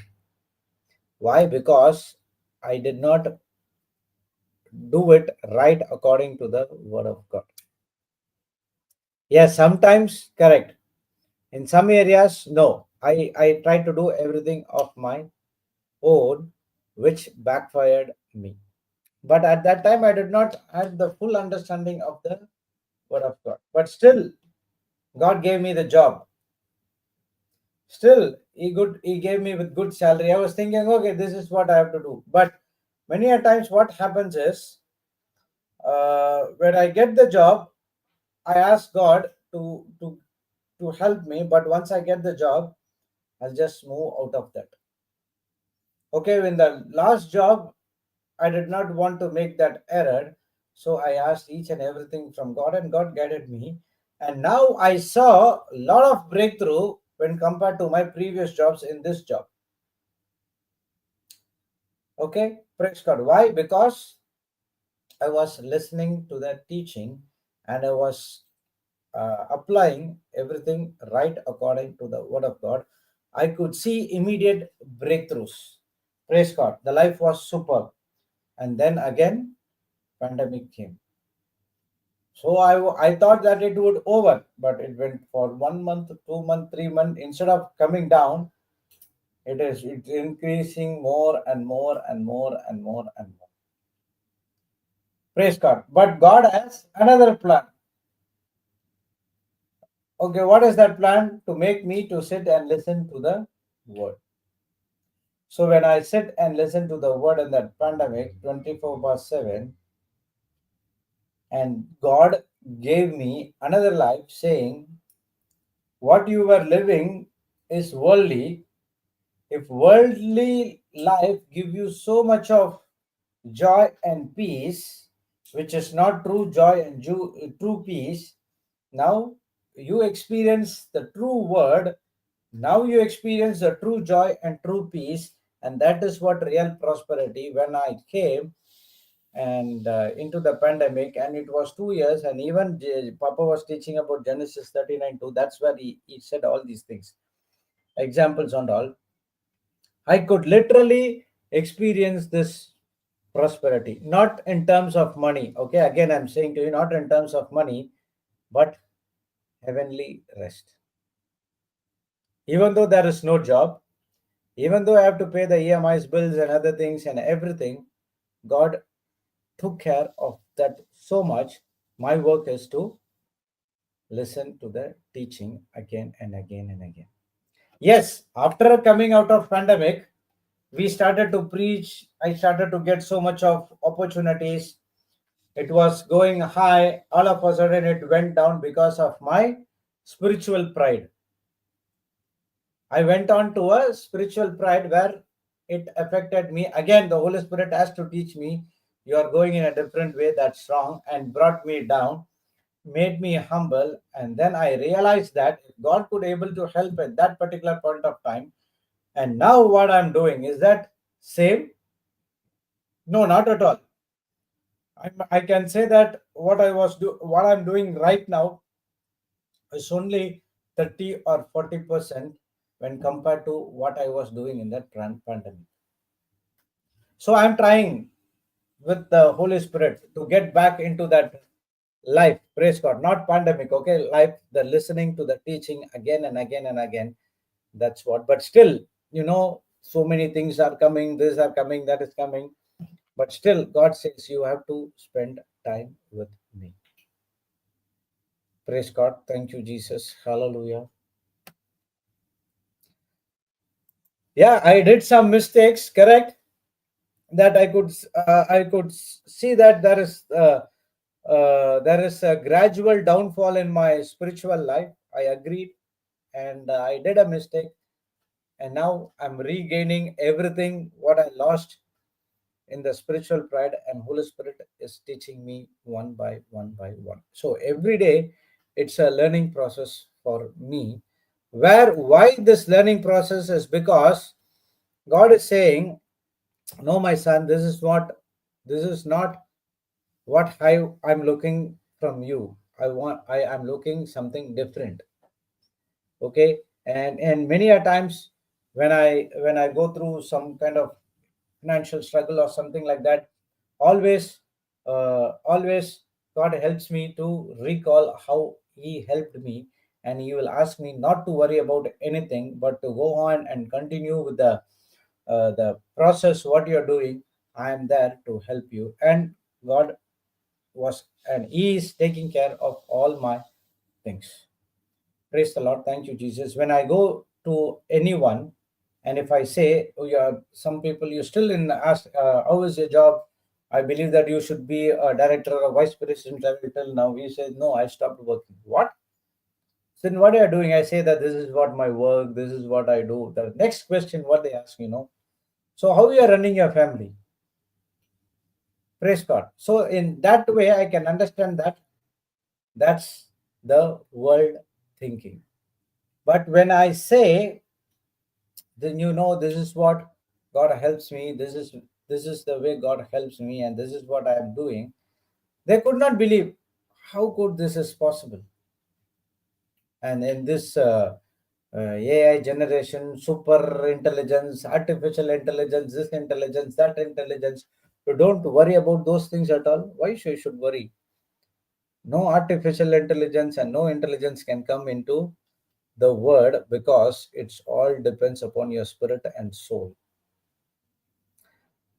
Why? Because I did not do it right according to the word of God. Yes, sometimes correct. In some areas, no. I tried to do everything of my own, which backfired me. But at that time, I did not have the full understanding of the word of God. But still, God gave me the job. Still, He gave me with good salary. I was thinking, okay, this is what I have to do. But many a times, what happens is, when I get the job, I ask God to help me. But once I get the job, I'll just move out of that. Okay, in the last job, I did not want to make that error. So I asked each and everything from God, and God guided me. And now I saw a lot of breakthrough when compared to my previous jobs in this job. Okay, praise God. Why? Because I was listening to that teaching, and I was applying everything right according to the word of God. I could see immediate breakthroughs. Praise God. The life was superb. And then again, pandemic came. So I thought that it would over, but it went for 1 month, 2 month, 3 month. Instead of coming down, it's increasing more and more and more and more and more. Praise God. But God has another plan. Okay, what is that plan? To make me to sit and listen to the word. So when I sit and listen to the word in that pandemic, 24/7, and God gave me another life saying, what you were living is worldly. If worldly life give you so much of joy and peace, which is not true joy and true peace, now you experience the true word. Now you experience the true joy and true peace, and that is what real prosperity. When I came and into the pandemic, and it was 2 years, and even Papa was teaching about Genesis 39:2. That's where he said all these things, examples and all. I could literally experience this prosperity, not in terms of money. Okay, again, I'm saying to you, not in terms of money, but heavenly rest. Even though there is no job, even though I have to pay the EMIs, bills, and other things and everything, God took care of that so much. My work is to listen to the teaching again and again and again. Yes, after coming out of pandemic, we started to preach. I started to get so much of opportunities. It was going high. All of a sudden, it went down because of my spiritual pride. I went on to a spiritual pride where it affected me. Again, the Holy Spirit has to teach me, you are going in a different way, that's wrong, and brought me down, made me humble. And then I realized that God could able to help at that particular point of time. And now what I'm doing is that same? No, not at all. I can say that what I'm doing right now is only 30 or 40% when compared to what I was doing in that pandemic. So I'm trying with the Holy Spirit to get back into that life. Praise God. Not pandemic, okay? Life, the listening to the teaching again and again and again. That's what. But still, so many things are coming, this are coming, that is coming. But still, God says you have to spend time with me. Praise God. Thank you, Jesus. Hallelujah. Yeah, I did some mistakes, correct? That I could see that there is a gradual downfall in my spiritual life. I agreed, and I did a mistake, and now I'm regaining everything what I lost in the spiritual pride, and Holy Spirit is teaching me one by one by one. So every day, it's a learning process for me. Why this learning process is because God is saying, no, my son, this is not what I'm looking from you. I am looking something different. Okay. And many a times when I go through some kind of financial struggle or something like that, always God helps me to recall how he helped me, and he will ask me not to worry about anything but to go on and continue with the process what you're doing. I am there to help you. And God was and he is taking care of all my things. Praise the Lord. Thank you, Jesus. When I go to anyone, and if I say, oh, yeah, some people you still in ask, how is your job? I believe that you should be a director or vice president level till now. He says, no, I stopped working. What? Then what are you doing? I say that this is what my work, this is what I do. The next question, what they ask, so how you are running your family? Praise God. So in that way, I can understand that that's the world thinking. But when I say, then this is what God helps me. This is the way God helps me, and this is what I am doing. They could not believe how could this is possible. And in this AI generation, super intelligence, artificial intelligence, this intelligence, that intelligence, you don't worry about those things at all. Why should worry? No artificial intelligence and no intelligence can come into the word, because it's all depends upon your spirit and soul.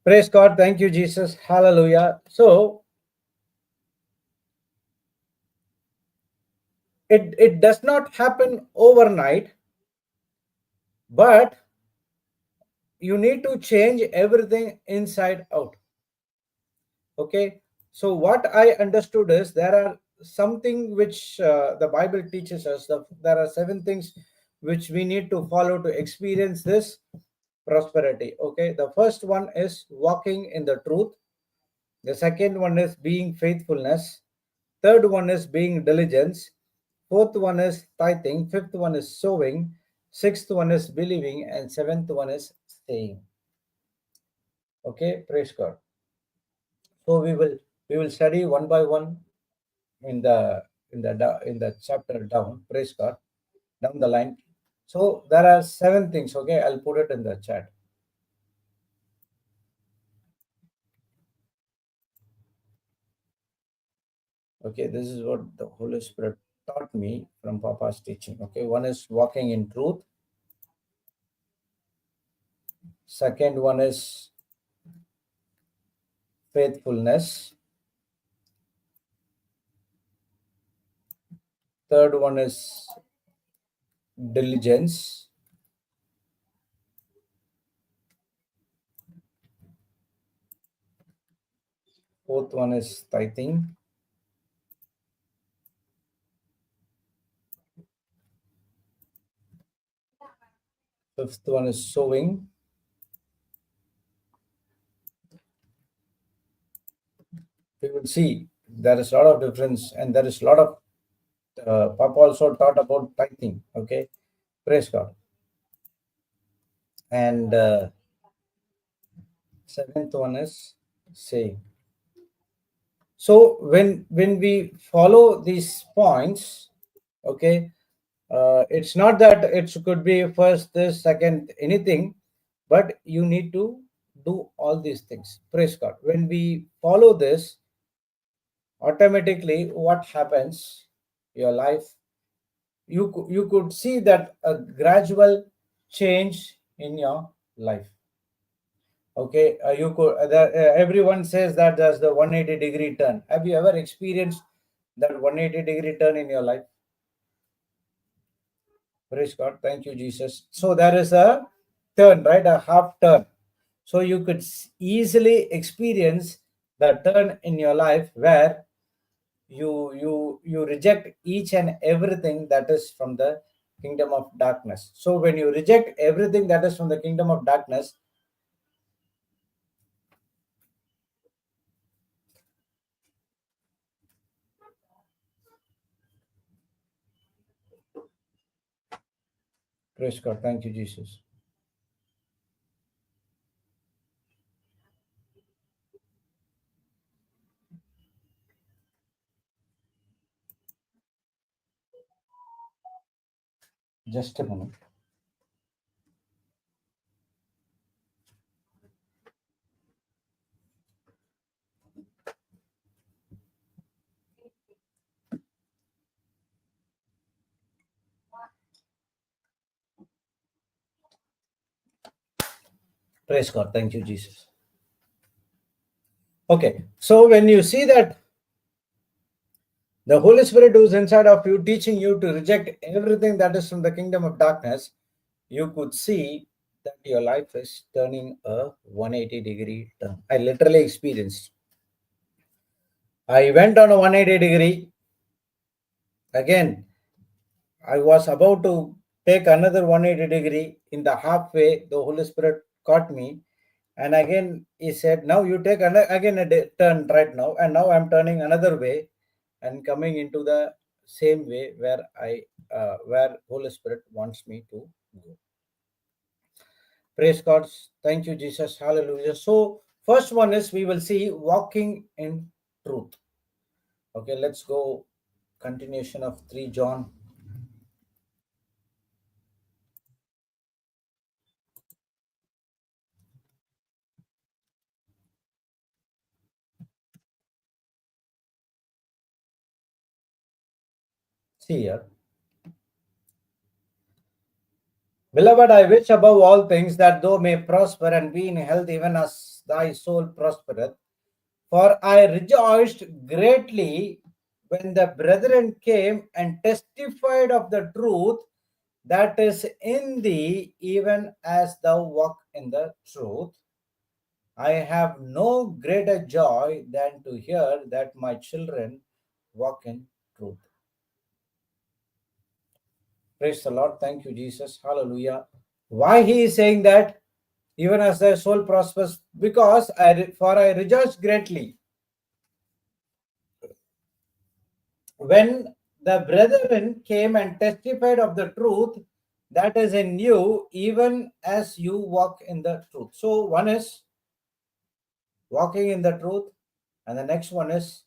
Praise God. Thank you, Jesus. Hallelujah. So it does not happen overnight, but you need to change everything inside out. Okay. So what I understood is there are something which the Bible teaches us. There are 7 things which we need to follow to experience this prosperity. Okay. The first one is walking in the truth. The second one is being faithfulness. Third one is being diligence. Fourth one is tithing. Fifth one is sowing. Sixth one is believing. And seventh one is staying. Okay, praise God. So we will study one by one in the chapter down. Praise God. Down the line. So there are 7 things. Okay, I'll put it in the chat. Okay, this is what the Holy Spirit taught me from Papa's teaching. Okay, one is walking in truth. Second one is faithfulness. Third one is diligence. Fourth one is tithing. Fifth one is sowing. We will see there is a lot of difference, and there is a lot of Papa also taught about tithing. Okay, praise God. And seventh one is saying. So when we follow these points, okay, it's not that it could be first, this, second, anything, but you need to do all these things. Praise God. When we follow this, automatically what happens? Your life, you could see that a gradual change in your life. Okay, you could. Everyone says that there's the 180-degree turn. Have you ever experienced that 180-degree turn in your life? Praise God. Thank you, Jesus. So there is a turn, right? A half turn. So you could easily experience the turn in your life where you reject each and everything that is from the kingdom of darkness. So when you reject everything that is from the kingdom of darkness, praise God. Thank you, Jesus. Just a moment. Praise God. Thank you, Jesus. Okay. So when you see that the Holy Spirit who is inside of you, teaching you to reject everything that is from the kingdom of darkness, you could see that your life is turning a 180-degree turn. I literally experienced. I went on a 180-degree. Again, I was about to take another 180-degree. In the halfway, the Holy Spirit caught me. And again, he said, now you take again a turn right now. And now I'm turning another way and coming into the same way where where Holy Spirit wants me to go. Praise God. Thank you, Jesus. Hallelujah. So first one is we will see walking in truth. Okay, let's go. Continuation of 3 John. See here. Beloved, I wish above all things that thou may prosper and be in health even as thy soul prospereth. For I rejoiced greatly when the brethren came and testified of the truth that is in thee, even as thou walk in the truth. I have no greater joy than to hear that my children walk in truth. Praise the Lord. Thank you, Jesus. Hallelujah. Why he is saying that? Even as their soul prospers, because for I rejoice greatly when the brethren came and testified of the truth that is in you, even as you walk in the truth. So one is walking in the truth, and the next one is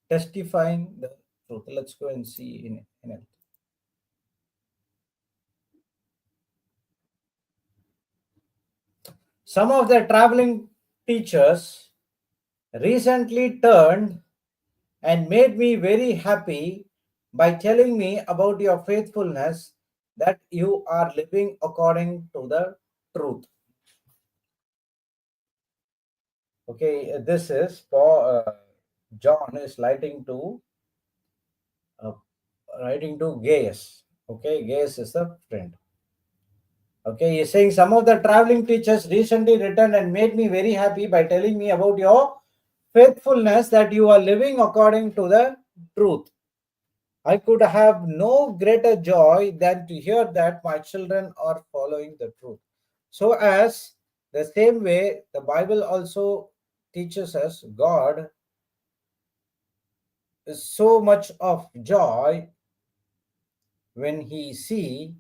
testifying the truth. Let's go and see in it. Some of the traveling teachers recently turned and made me very happy by telling me about your faithfulness, that you are living according to the truth. Okay, this is for John is uh, writing to Gaius. Okay, Gaius is a friend. Okay, he's saying some of the traveling teachers recently returned and made me very happy by telling me about your faithfulness, that you are living according to the truth. I could have no greater joy than to hear that my children are following the truth. So, as the same way, the Bible also teaches us God is so much of joy when he see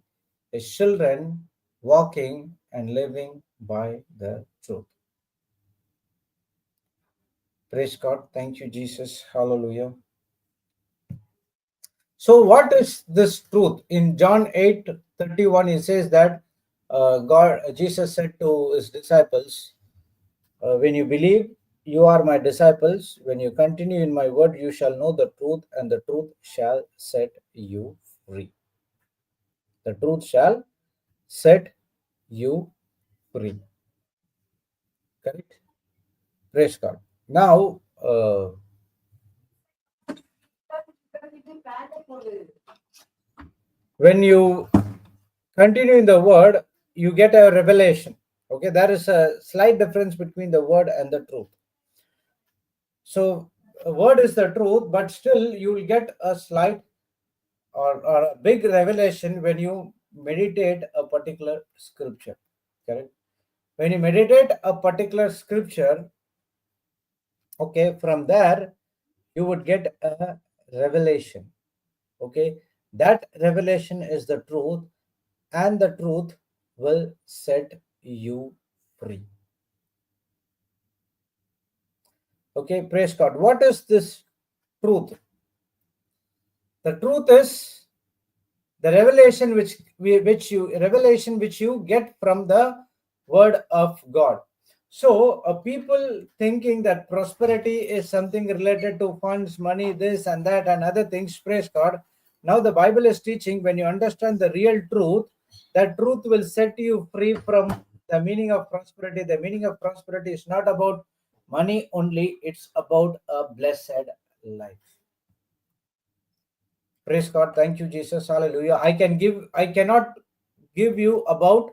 his children walking and living by the truth. Praise God. Thank you, Jesus. Hallelujah. So, what is this truth? In John 8:31, it says that Jesus said to his disciples, when you believe, you are my disciples. When you continue in my word, you shall know the truth, and the truth shall set you free. The truth shall set you free. Correct? Praise God. Now, when you continue in the word, you get a revelation. Okay, there is a slight difference between the word and the truth. So, a word is the truth, but still you will get a slight or a big revelation when you meditate a particular scripture. Correct? When you meditate a particular scripture, okay, from there you would get a revelation. Okay, that revelation is the truth, and the truth will set you free. Okay, praise God. What is this truth? The truth is the revelation which you get from the word of God. So people thinking that prosperity is something related to funds, money, this and that and other things. Praise God. Now the Bible is teaching, when you understand the real truth, that truth will set you free from the meaning of prosperity. The meaning of prosperity is not about money only, it's about a blessed life. Praise God. Thank you, Jesus. Hallelujah. I cannot give you about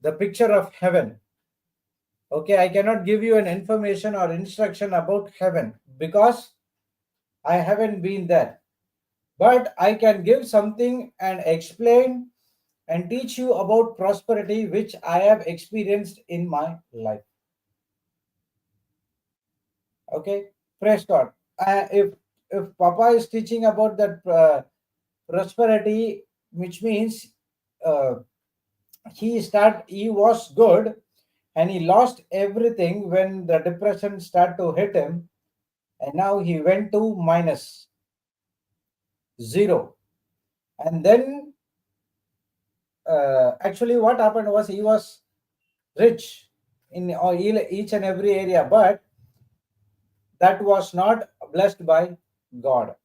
the picture of heaven. Okay, I cannot give you an information or instruction about heaven because I haven't been there. But I can give something and explain and teach you about prosperity which I have experienced in my life. Okay, praise God. If Papa is teaching about that prosperity, which means uh, he was good and he lost everything when the depression started to hit him, and now he went to minus zero. And then actually what happened was he was rich in each and every area, but that was not blessed by God.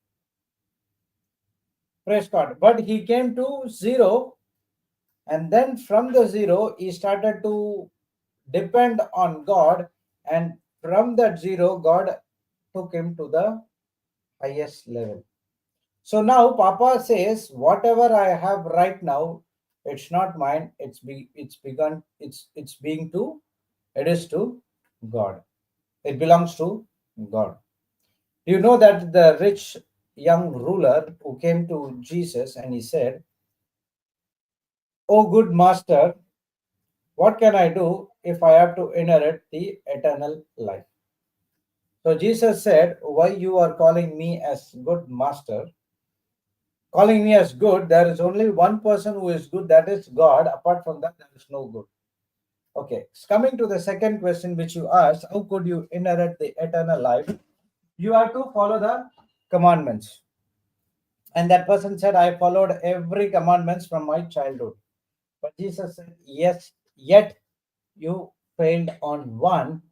Praise God. But he came to zero, and then from the zero he started to depend on God, and from that zero God took him to the highest level. So now Papa says, whatever I have right now, it's not mine. It's begun. It's being to. It is to God. It belongs to God. You know that the rich young ruler who came to Jesus and he said, "Oh good master, what can I do if I have to inherit the eternal life?" So Jesus said, "Why you are calling me as good master? Calling me as good, there is only one person who is good, that is God. Apart from that, there is no good." Okay, coming to the second question which you asked, how could you inherit the eternal life? You have to follow the commandments. And that person said, I followed every commandments from my childhood. But Jesus said, yes, yet you failed on one.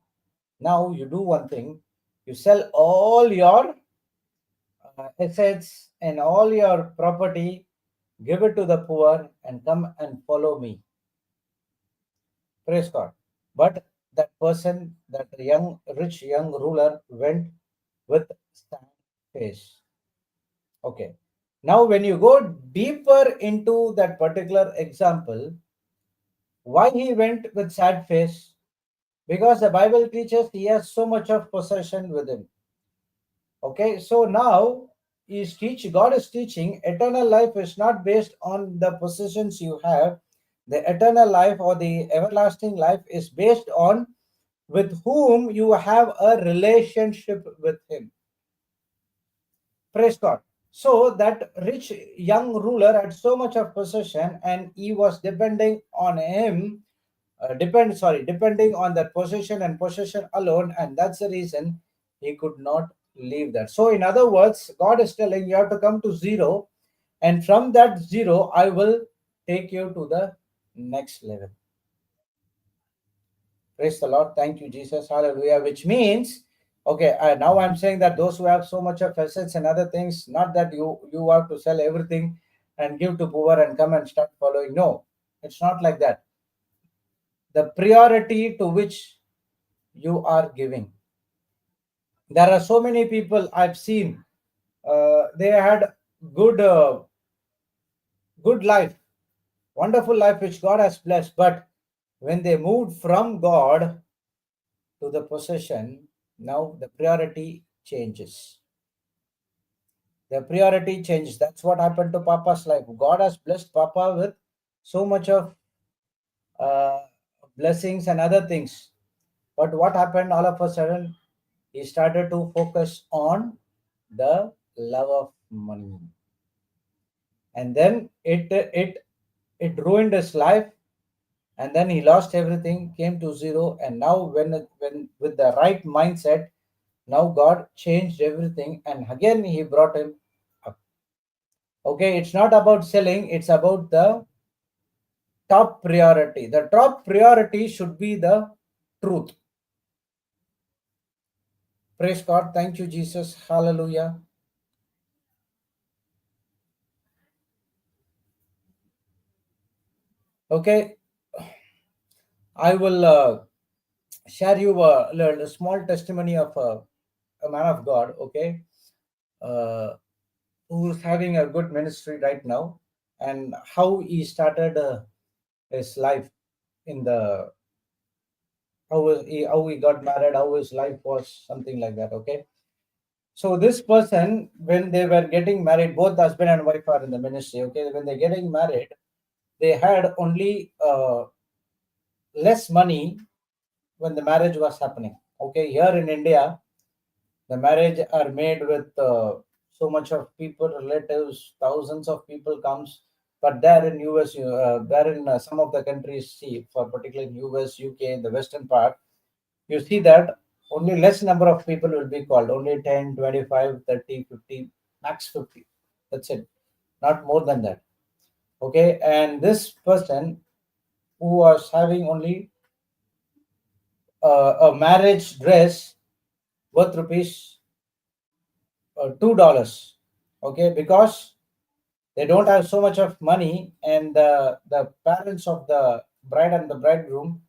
Now you do one thing. You sell all your assets and all your property, give it to the poor, and come and follow me. Praise God. But that person, that young, rich young ruler, went with sad face. Okay. Now, when you go deeper into that particular example, why he went with sad face? Because the Bible teaches he has so much of possession with him. Okay, so now God is teaching eternal life is not based on the possessions you have. The eternal life or the everlasting life is based on with whom you have a relationship with him. Praise God. So that rich young ruler had so much of possession and he was depending on him, depending on that possession and possession alone, and that's the reason he could not leave that. So in other words, God is telling you have to come to zero, and from that zero, I will take you to the next level. Praise the Lord. Thank you, Jesus. Hallelujah. Which means, okay, now I'm saying that those who have so much of assets and other things, not that you have to sell everything and give to poor and come and start following. No, it's not like that. The priority to which you are giving. There are so many people I've seen. They had good, good life, wonderful life which God has blessed. But when they moved from God to the possession, now the priority changes. The priority changes. That's what happened to Papa's life. God has blessed Papa with so much of uh, blessings and other things. But what happened all of a sudden? He started to focus on the love of money, and then it ruined his life, and then he lost everything, came to zero, and now when with the right mindset, now God changed everything, and again he brought him up. Okay, it's not about selling, it's about the top priority. The top priority should be the truth. Praise God. Thank you, Jesus. Hallelujah. Okay, I will share you a small testimony of a man of God, okay, uh, who's having a good ministry right now, and how he started his life in the how he got married, how his life was, something like that. Okay, so this person, when they were getting married, both husband and wife are in the ministry. Okay, when they're getting married, they had only less money when the marriage was happening. Okay, here in India, the marriage are made with so much of people, relatives, thousands of people comes. But there in US, there in some of the countries, see, for particularly in US, UK, the western part, you see that only less number of people will be called. Only 10, 25, 30, 50, max 50. That's it. Not more than that. Okay, and this person who was having only a marriage dress worth rupees $2. Okay, because they don't have so much of money, and the parents of the bride and the bridegroom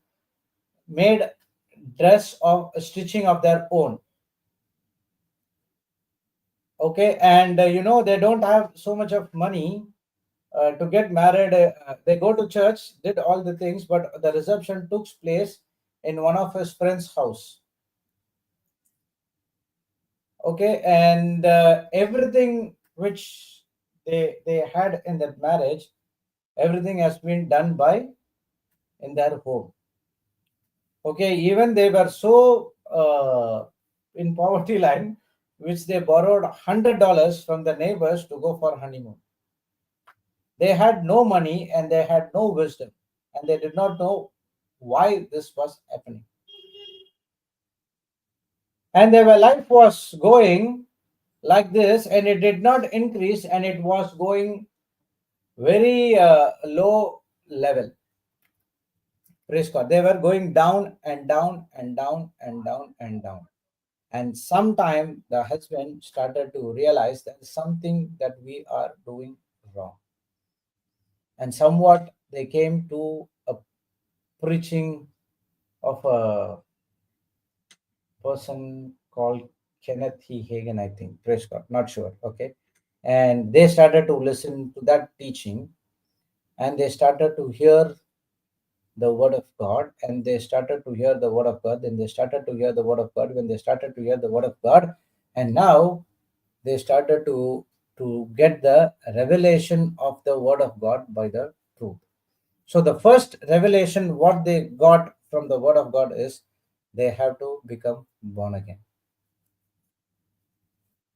made dress of stitching of their own. Okay, and they don't have so much of money to get married. They go to church, did all the things, but the reception took place in one of his friend's house. Okay, and everything which they had in that marriage, everything has been done by in their home. Okay, even they were so in poverty line, which they borrowed $100 from the neighbors to go for honeymoon. They had no money and they had no wisdom, and they did not know why this was happening. And their life was going like this, and it did not increase, and it was going very low level. Praise God. They were going down and down and down and down and down. And sometime the husband started to realize that something that we are doing wrong. And somewhat they came to a preaching of a person called Kenneth E. Hagen, I think. Praise God, not sure. Okay. And they started to listen to that teaching, and they started to hear the word of God, and they started to hear the word of God. Then they started to hear the word of God. When they started to hear the word of God, and now they started to get the revelation of the word of God by the truth. So the first revelation what they got from the word of God is they have to become born again.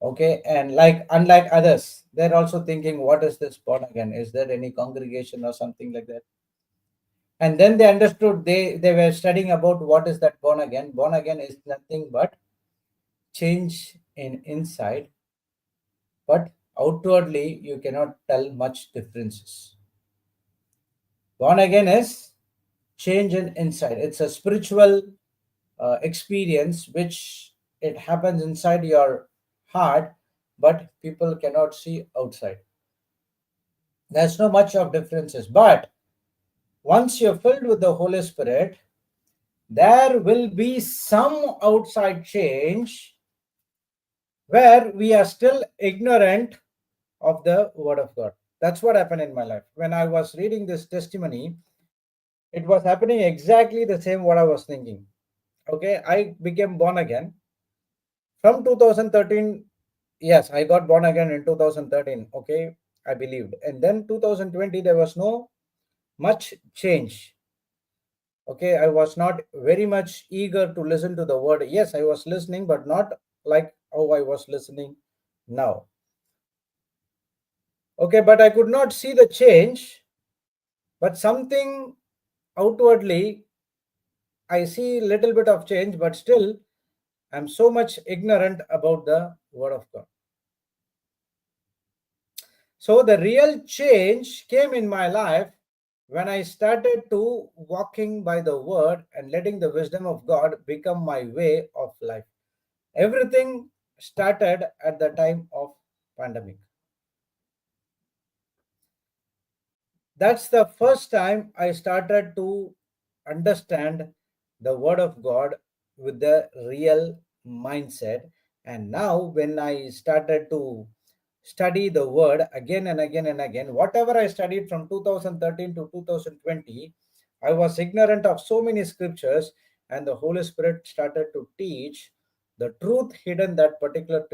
Okay, and like unlike others, they're also thinking, what is this born again? Is there any congregation or something like that? And then they understood, they were studying about what is that born again. Born again is nothing but change in inside, but outwardly you cannot tell much differences. Born again is change in inside. It's a spiritual experience which it happens inside your heart, but people cannot see outside. There's no much of differences. But once you're filled with the Holy Spirit, there will be some outside change where we are still ignorant of the Word of God. That's what happened in my life. When I was reading this testimony, it was happening exactly the same what I was thinking. Okay, I became born again from 2013. Yes, I got born again in 2013. Okay, I believed. And then 2020, there was no much change. Okay, I was not very much eager to listen to the word. Yes, I was listening, but not like how I was listening now. Okay, but I could not see the change, but something outwardly I see little bit of change, but still I'm so much ignorant about the word of God. So the real change came in my life when I started to walking by the word and letting the wisdom of God become my way of life. Everything started at the time of pandemic. That's the first time I started to understand the word of God with the real mindset. And now when I started to study the word again and again and again, whatever I studied from 2013 to 2020, I was ignorant of so many scriptures, and the Holy Spirit started to teach the truth hidden that particular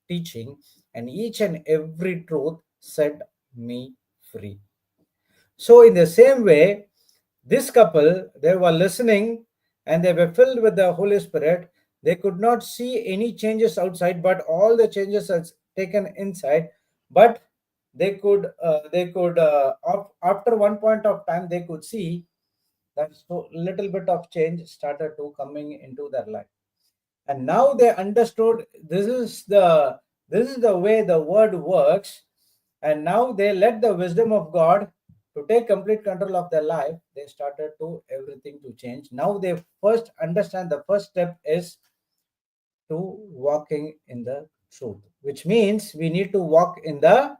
teaching, and each and every truth set me free. So, in the same way, this couple, they were listening and they were filled with the Holy Spirit. They could not see any changes outside, but all the changes are taken inside. But after one point of time, they could see that so little bit of change started to coming into their life. And now they understood this is the way the word works, and now they let the wisdom of God to take complete control of their life. They started to everything to change. Now they first understand the first step is to walking in the truth, which means we need to walk in the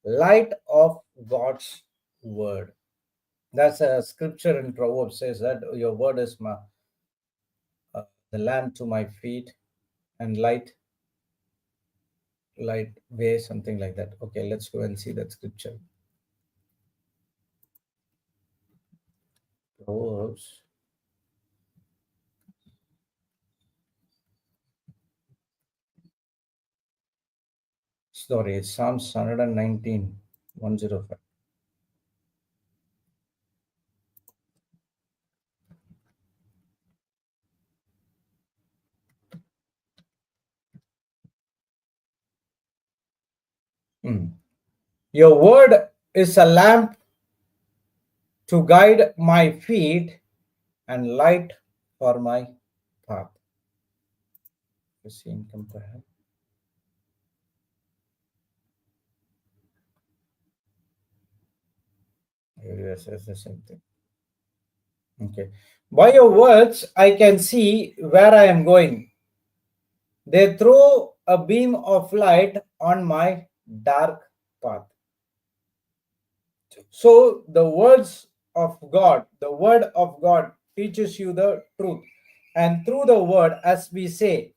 light of God's word. That's a scripture in Proverbs says that your word is the lamp to my feet and light way, something like that. Okay, let's go and see that scripture. Proverbs. Sorry, it's Psalms 119, 105. Your word is a lamp to guide my feet and light for my path. You see in compare. Yes, it's the same thing. Okay. By your words, I can see where I am going. They throw a beam of light on my dark path. So the word of God teaches you the truth. And through the word, as we say,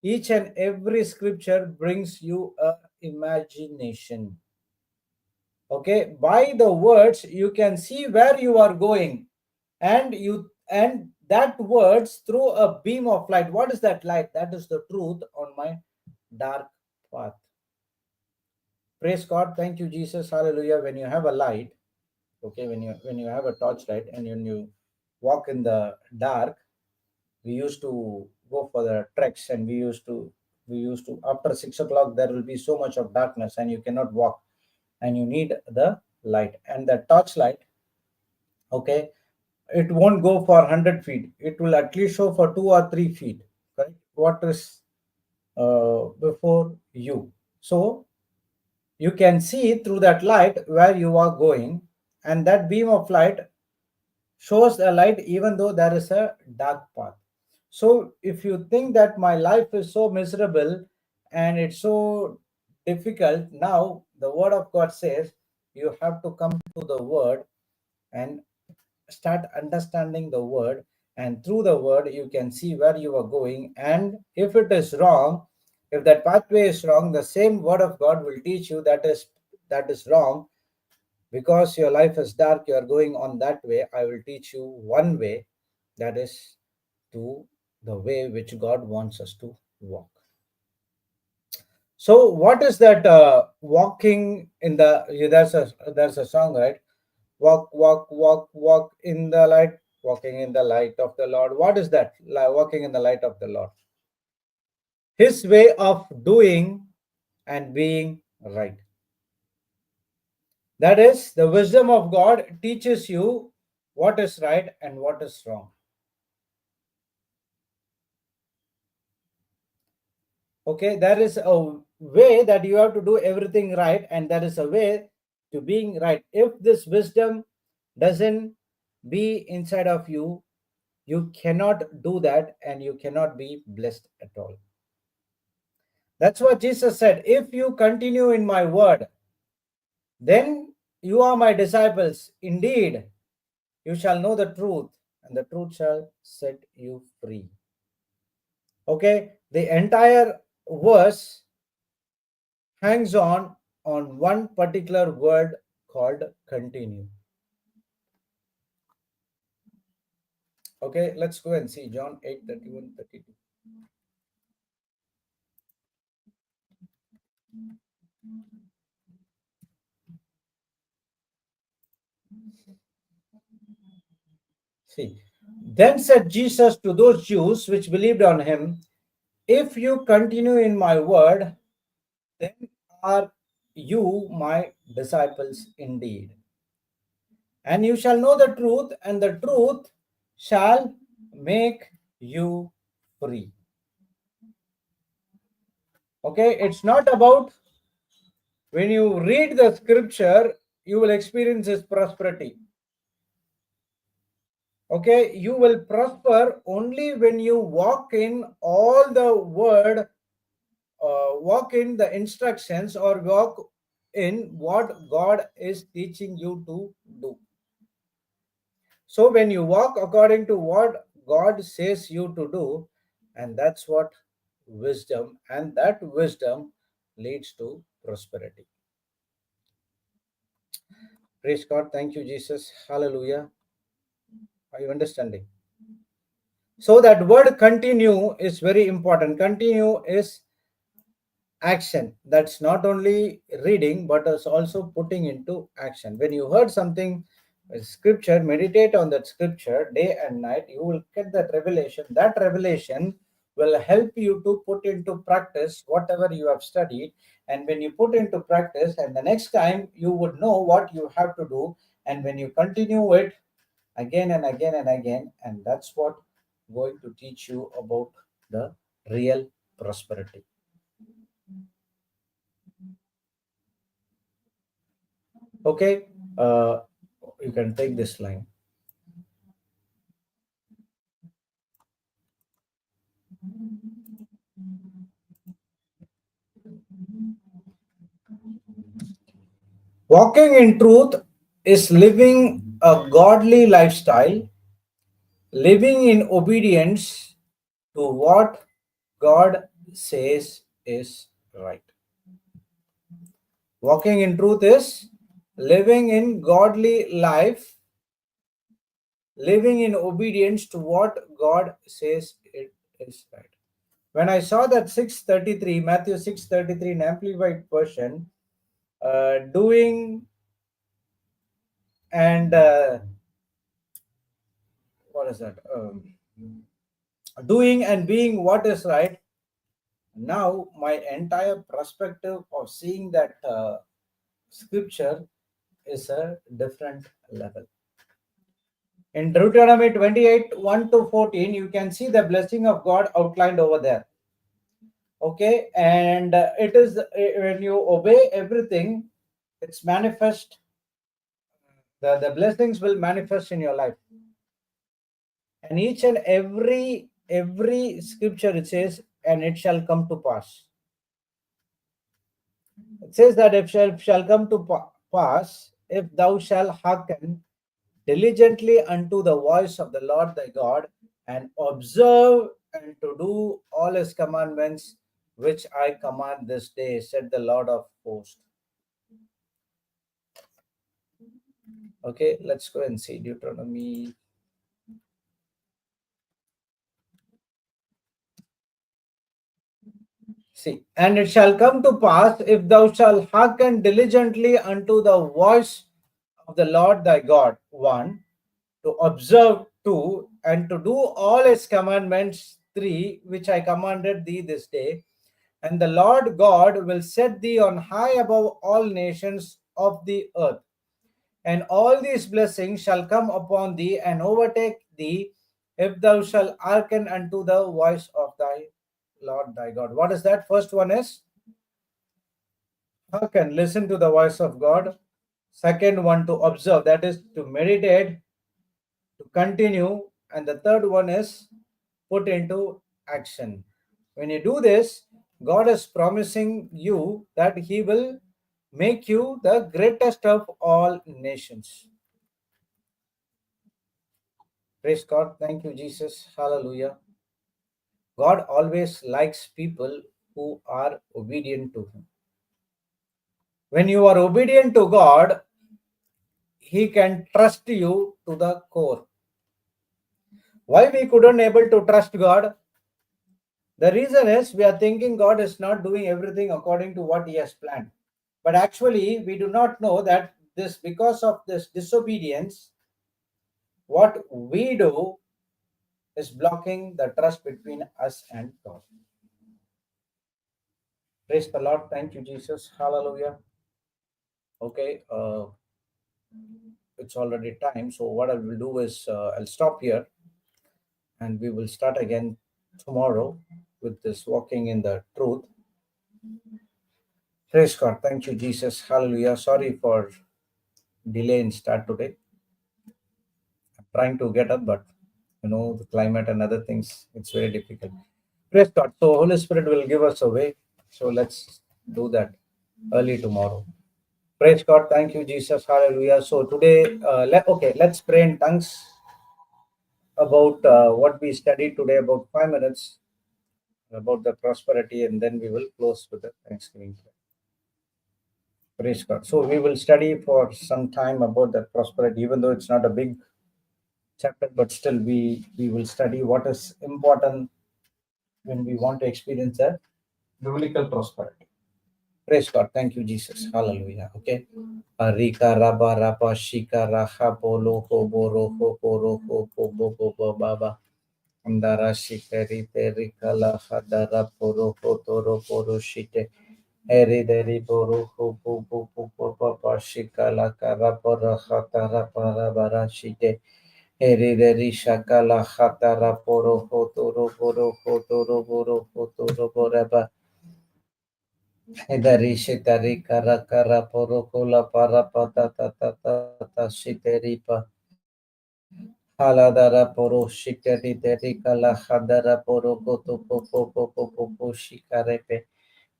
each and every scripture brings you a imagination. Okay, by the words you can see where you are going, and that words through a beam of light. What is that light? That is the truth on my dark path. Praise God. Thank you, Jesus. Hallelujah. When you have a light, okay, when you have a torch light, and when you walk in the dark, we used to go for the treks, and we used to after 6 o'clock there will be so much of darkness and you cannot walk, and you need the light, and the torch light, okay, it won't go for 100 feet, it will at least show for 2 or 3 feet, right? What is before you. So you can see through that light where you are going, and that beam of light shows a light even though there is a dark path. So if you think that my life is so miserable and it's so difficult, now the word of God says you have to come to the word and start understanding the word, and through the word you can see where you are going, and if it is wrong, if that pathway is wrong, the same word of God will teach you that is wrong. Because your life is dark, you are going on that way, I will teach you one way, that is to the way which God wants us to walk. So what is that walking in the, there's a song, right? Walk, walk, walk, walk in the light, walking in the light of the Lord. What is that? Walking in the light of the Lord. His way of doing and being right. That is, the wisdom of God teaches you what is right and what is wrong. Okay, there is a way that you have to do everything right, and there is a way to being right. If this wisdom doesn't be inside of you, you cannot do that and you cannot be blessed at all. That's what Jesus said. If you continue in my word, then you are my disciples. Indeed, you shall know the truth, and the truth shall set you free. Okay, the entire verse hangs on one particular word called continue. Okay, let's go and see John 8:31-32. See, then said Jesus to those Jews which believed on him, if you continue in my word, then are you my disciples indeed. And you shall know the truth, and the truth shall make you free. Okay, it's not about when you read the scripture, you will experience this prosperity. Okay, you will prosper only when you walk in all the word, walk in the instructions, or walk in what God is teaching you to do. So when you walk according to what God says you to do, and that's what wisdom, and that wisdom leads to prosperity. Praise God. Thank you, Jesus. Hallelujah. Are you understanding? So that word continue is very important. Continue is action. That's not only reading, but is also putting into action. When you heard something, scripture, meditate on that scripture day and night, you will get that revelation. That revelation will help you to put into practice whatever you have studied. And when you put into practice, and the next time you would know what you have to do, and when you continue it again and again and again, and that's what going to teach you about the real prosperity. Okay, you can take this line. Walking in truth is living a godly lifestyle, living in obedience to what God says is right. Walking in truth is living in godly life, living in obedience to what God says it is right. When I saw that 633, Matthew 633 in Amplified Version, doing and what is that? Doing and being what is right. Now, my entire perspective of seeing that scripture is a different level. In Deuteronomy 28 1 to 14, you can see the blessing of God outlined over there. Okay, and it is when you obey everything, it's manifest. The blessings will manifest in your life. And each and every scripture it says, and it shall come to pass. It says that if shall come to pass, if thou shalt hearken diligently unto the voice of the Lord thy God, and observe and to do all his commandments, which I command this day, said the Lord of hosts. Okay, let's go and see Deuteronomy. See, and it shall come to pass, if thou shalt hearken diligently unto the voice of the Lord thy God, one, to observe, two, and to do all his commandments, three, which I commanded thee this day, and the Lord God will set thee on high above all nations of the earth. And all these blessings shall come upon thee and overtake thee, if thou shalt hearken unto the voice of thy Lord thy God. What is that? First one is hearken, listen to the voice of God. Second one, to observe, that is to meditate, to continue. And the third one is put into action. When you do this, God is promising you that He will make you the greatest of all nations. Praise God. Thank you, Jesus. Hallelujah. God always likes people who are obedient to Him. When you are obedient to God, He can trust you to the core. Why we couldn't able to trust God? The reason is we are thinking God is not doing everything according to what He has planned. But actually, we do not know that this, because of this disobedience, what we do is blocking the trust between us and God. Praise the Lord. Thank you, Jesus. Hallelujah. Okay, it's already time. So what I will do is I'll stop here and we will start again tomorrow with this walking in the truth. Praise God. Thank you, Jesus. Hallelujah. Sorry for delay in start today. I'm trying to get up, but the climate and other things, it's very difficult. Praise God. So Holy Spirit will give us a way. So let's do that early tomorrow. Praise God. Thank you, Jesus. Hallelujah. So today, let's pray in tongues about what we studied today, about 5 minutes about the prosperity, and then we will close with the Thanksgiving. Praise God. So we will study for some time about that prosperity, even though it's not a big chapter, but still we will study what is important when we want to experience a biblical prosperity. Praise God. Thank you, Jesus. Hallelujah. Okay. Rika raba rapa shika raha polo ho boro ho poro ho po bo bo bo baba. Andara shikari teri kala hadara poro ho toro poro shite. Eri deri poro ho po po po po po pa shikala kara pora hatara para bara shite. Eri deri shakala hatara poro ho toro poro ho toro pora ba. Edari shitari kara kara poro kola para pata tata tata shiteripa. Haladara poro shikari deri kala hadara poro koto popo popo popo shikarepe.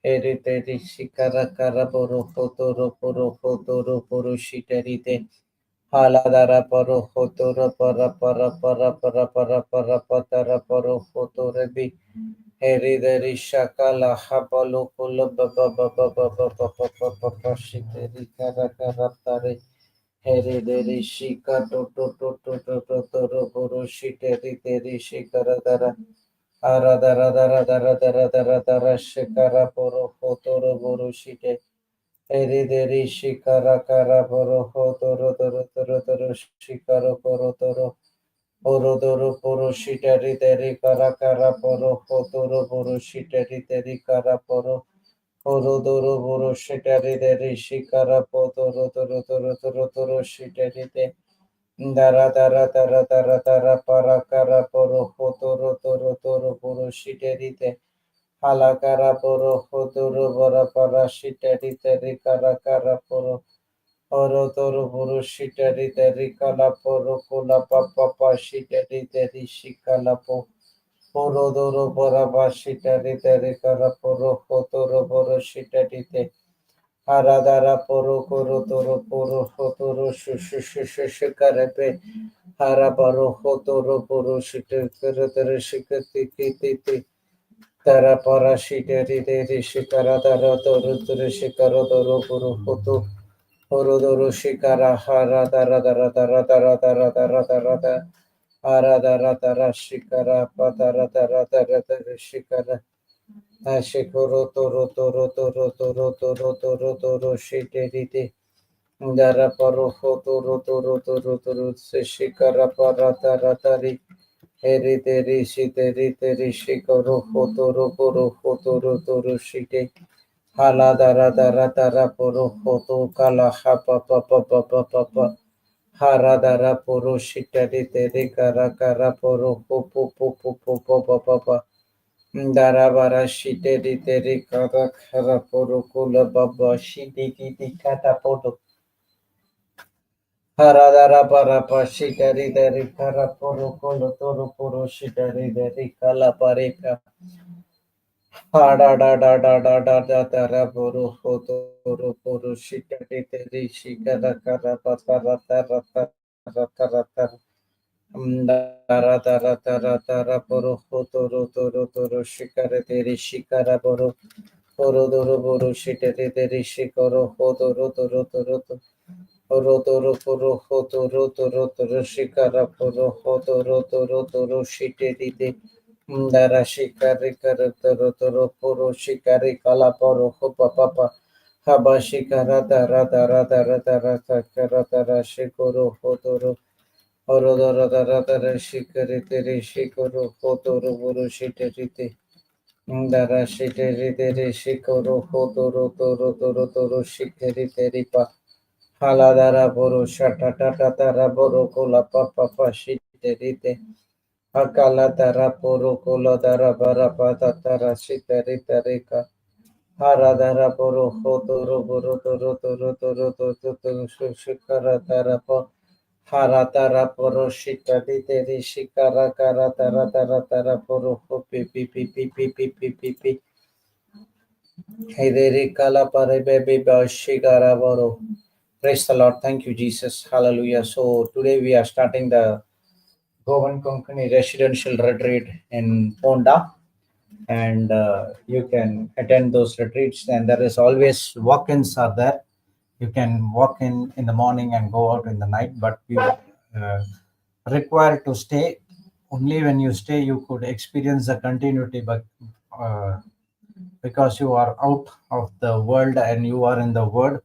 Eriteri shikara kara poro hotoro poro hotoro poro shiteri de. Haladara poro hotoro para para para para para para patara poro hotore bi. Erideri shakala hapalo kula baba baba baba baba baba shiteri kara kara tare. Herederi shika to to to to to to to ro boro shiteri teri shikara dara ara dara dara dara dara dara dara shikara poro hotoro boro shite herederi shikara kara poro hotoro toro toro toro shikara poro toro oro toro poro shiteri teri kara kara poro hotoro boro shiteri teri kara poro oro toro boro shiteri teri shikara poro toro toro toro toro shiteri te Dara dara dara dara dara para kara poro hotoro toro toro poro shiterite halakara poro hotoro bara para shiterite rikara kara poro oro toro poro shiterite rikala poro kula papa pa shiterite rishikala po poro doro bara pa shiterite rikara poro hotoro poro shiterite Haradara poro koro toro poro hotoro shushu shushu shikarepe haraparo hotoro poro shite tere tere shikati kiti tara para shite rite shikara tara toro tere shikara toro poro hoto poro doro shikara hara tara tara tara tara tara tara tara tara hara tara tara shikara patara tara tara tara shikara Ashikoro toro toro toro toro toro toro toro shiterite Dara paro toro toro toro toro shikara parata ratari Eriteri shiteriteri shikoro toro poro toro toro shite Hala dara dara dara poro hoto kala hapa papa papa papa Hara dara poro shiteriteri kara kara poro popo popo popo papa Darabara shite diteri kara kara poro kula baba shite kiti kata poto hara darabara pa shite diteri kara poro kula toro poro shite diteri kala pareka hara da da da da da da dara poro toro poro shite diteri shikara kara patara tara tara tara tara Dara dara dara dara poro toro toro toro shikara teri shikara poro Oro doro boro shite te te rishi koro ho doro doro doro to oro doro poro ho doro doro doro shikara poro ho doro doro doro shite te te dara shikari kara doro doro poro shikari kala poro ho papa pa haba shikara dara dara dara dara sakara dara shikoro ho doro oro doro dara dara shikari te rishi koro ho doro boro shite te te Dara shikeri teri shikoro hotoro toro toro toro shikeri teri pa haladara boro shata tata tara boro kola papa pa shiteri te akala tara boro kola dara bara pata tara shiteri teri ka haradara boro hotoro boro toro toro toro toro toro shikara tara pa haratara poro shikari teri shikara kara tara tara tara poro hopi pi pi pi pi pi pi pi pi Hey there, Kala Baby Shigara Boro. Praise the Lord. Thank you, Jesus. Hallelujah. So today we are starting the Govan Konkani residential retreat in Ponda, and you can attend those retreats. And there is always walk-ins are there. You can walk in the morning and go out in the night, but you require to stay. Only when you stay, you could experience the continuity, but uh, because you are out of the world and you are in the word,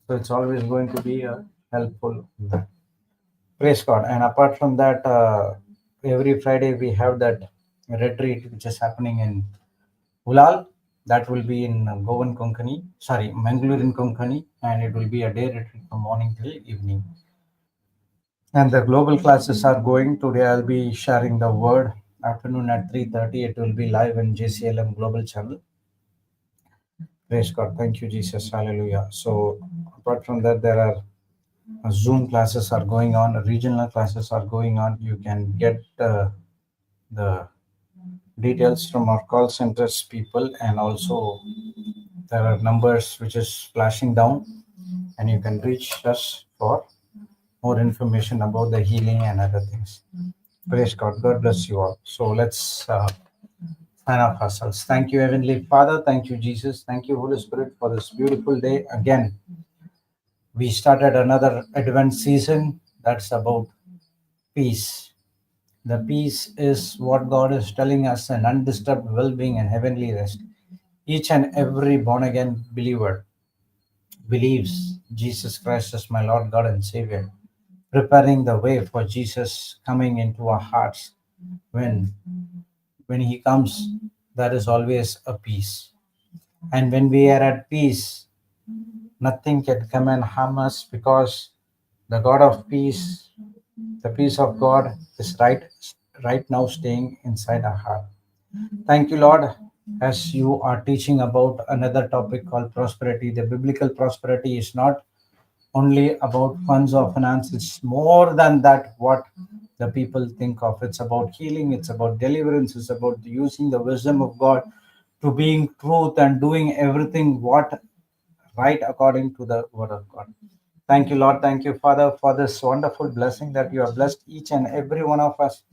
so it's always going to be helpful. Praise God. And apart from that, every Friday we have that retreat which is happening in Ulal. That will be in Govan Konkani, sorry, Mangalore in Konkani, and it will be a day retreat from morning till evening. And the global classes are going today. I'll be sharing the word afternoon at 3:30. It will be live in JCILM global channel. Praise God. Thank you, Jesus. Hallelujah. So, apart from that, there are Zoom classes are going on, regional classes are going on. You can get the details from our call centers people, and also there are numbers which is flashing down, and you can reach us for more information about the healing and other things. Praise God. God bless you all. So let's sign off ourselves. Thank you, Heavenly Father. Thank you, Jesus. Thank you, Holy Spirit, for this beautiful day. Again, we started another Advent season that's about peace. The peace is what God is telling us, an undisturbed well being and heavenly rest. Each and every born again believer believes Jesus Christ is my Lord, God, and Savior, preparing the way for Jesus coming into our hearts. When when He comes, there is always a peace. And when we are at peace, nothing can come and harm us, because the God of peace, the peace of God is right now staying inside our heart. Thank you, Lord, as you are teaching about another topic called prosperity. The biblical prosperity is not only about funds or finance, it's more than that, what the people think of. It's about healing, it's about deliverance, it's about using the wisdom of God to being truth and doing everything what right according to the word of God. Thank you, Lord. Thank you, Father, for this wonderful blessing that you have blessed each and every one of us.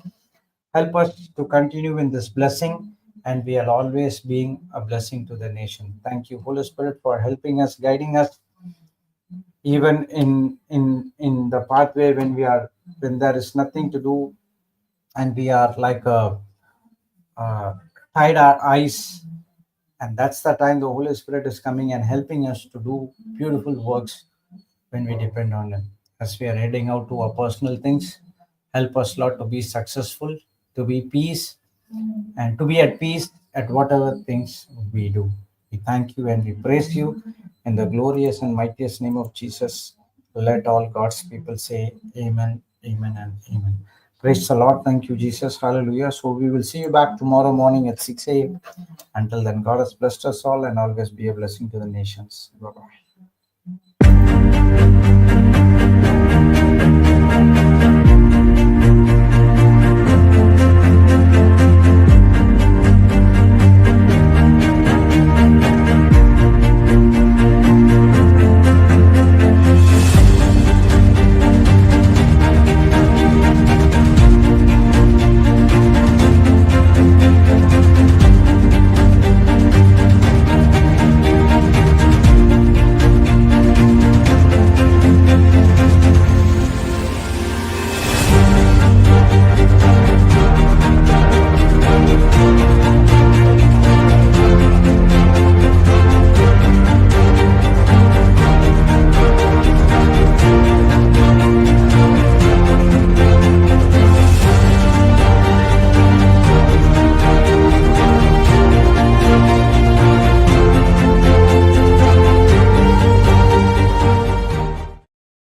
Help us to continue in this blessing, and we are always being a blessing to the nation. Thank you, Holy Spirit, for helping us, guiding us, even in the pathway when there is nothing to do, and we are like tied our eyes, and that's the time the Holy Spirit is coming and helping us to do beautiful works when we depend on Him. As we are heading out to our personal things, help us, Lord, to be successful, to be peace, and to be at peace at whatever things we do. We thank you and we praise you in the glorious and mightiest name of Jesus. Let all God's people say amen, amen, and amen. Praise the Lord. Thank you, Jesus. Hallelujah. So we will see you back tomorrow morning at 6 a.m. Until then, God has blessed us all and always be a blessing to the nations. Bye bye.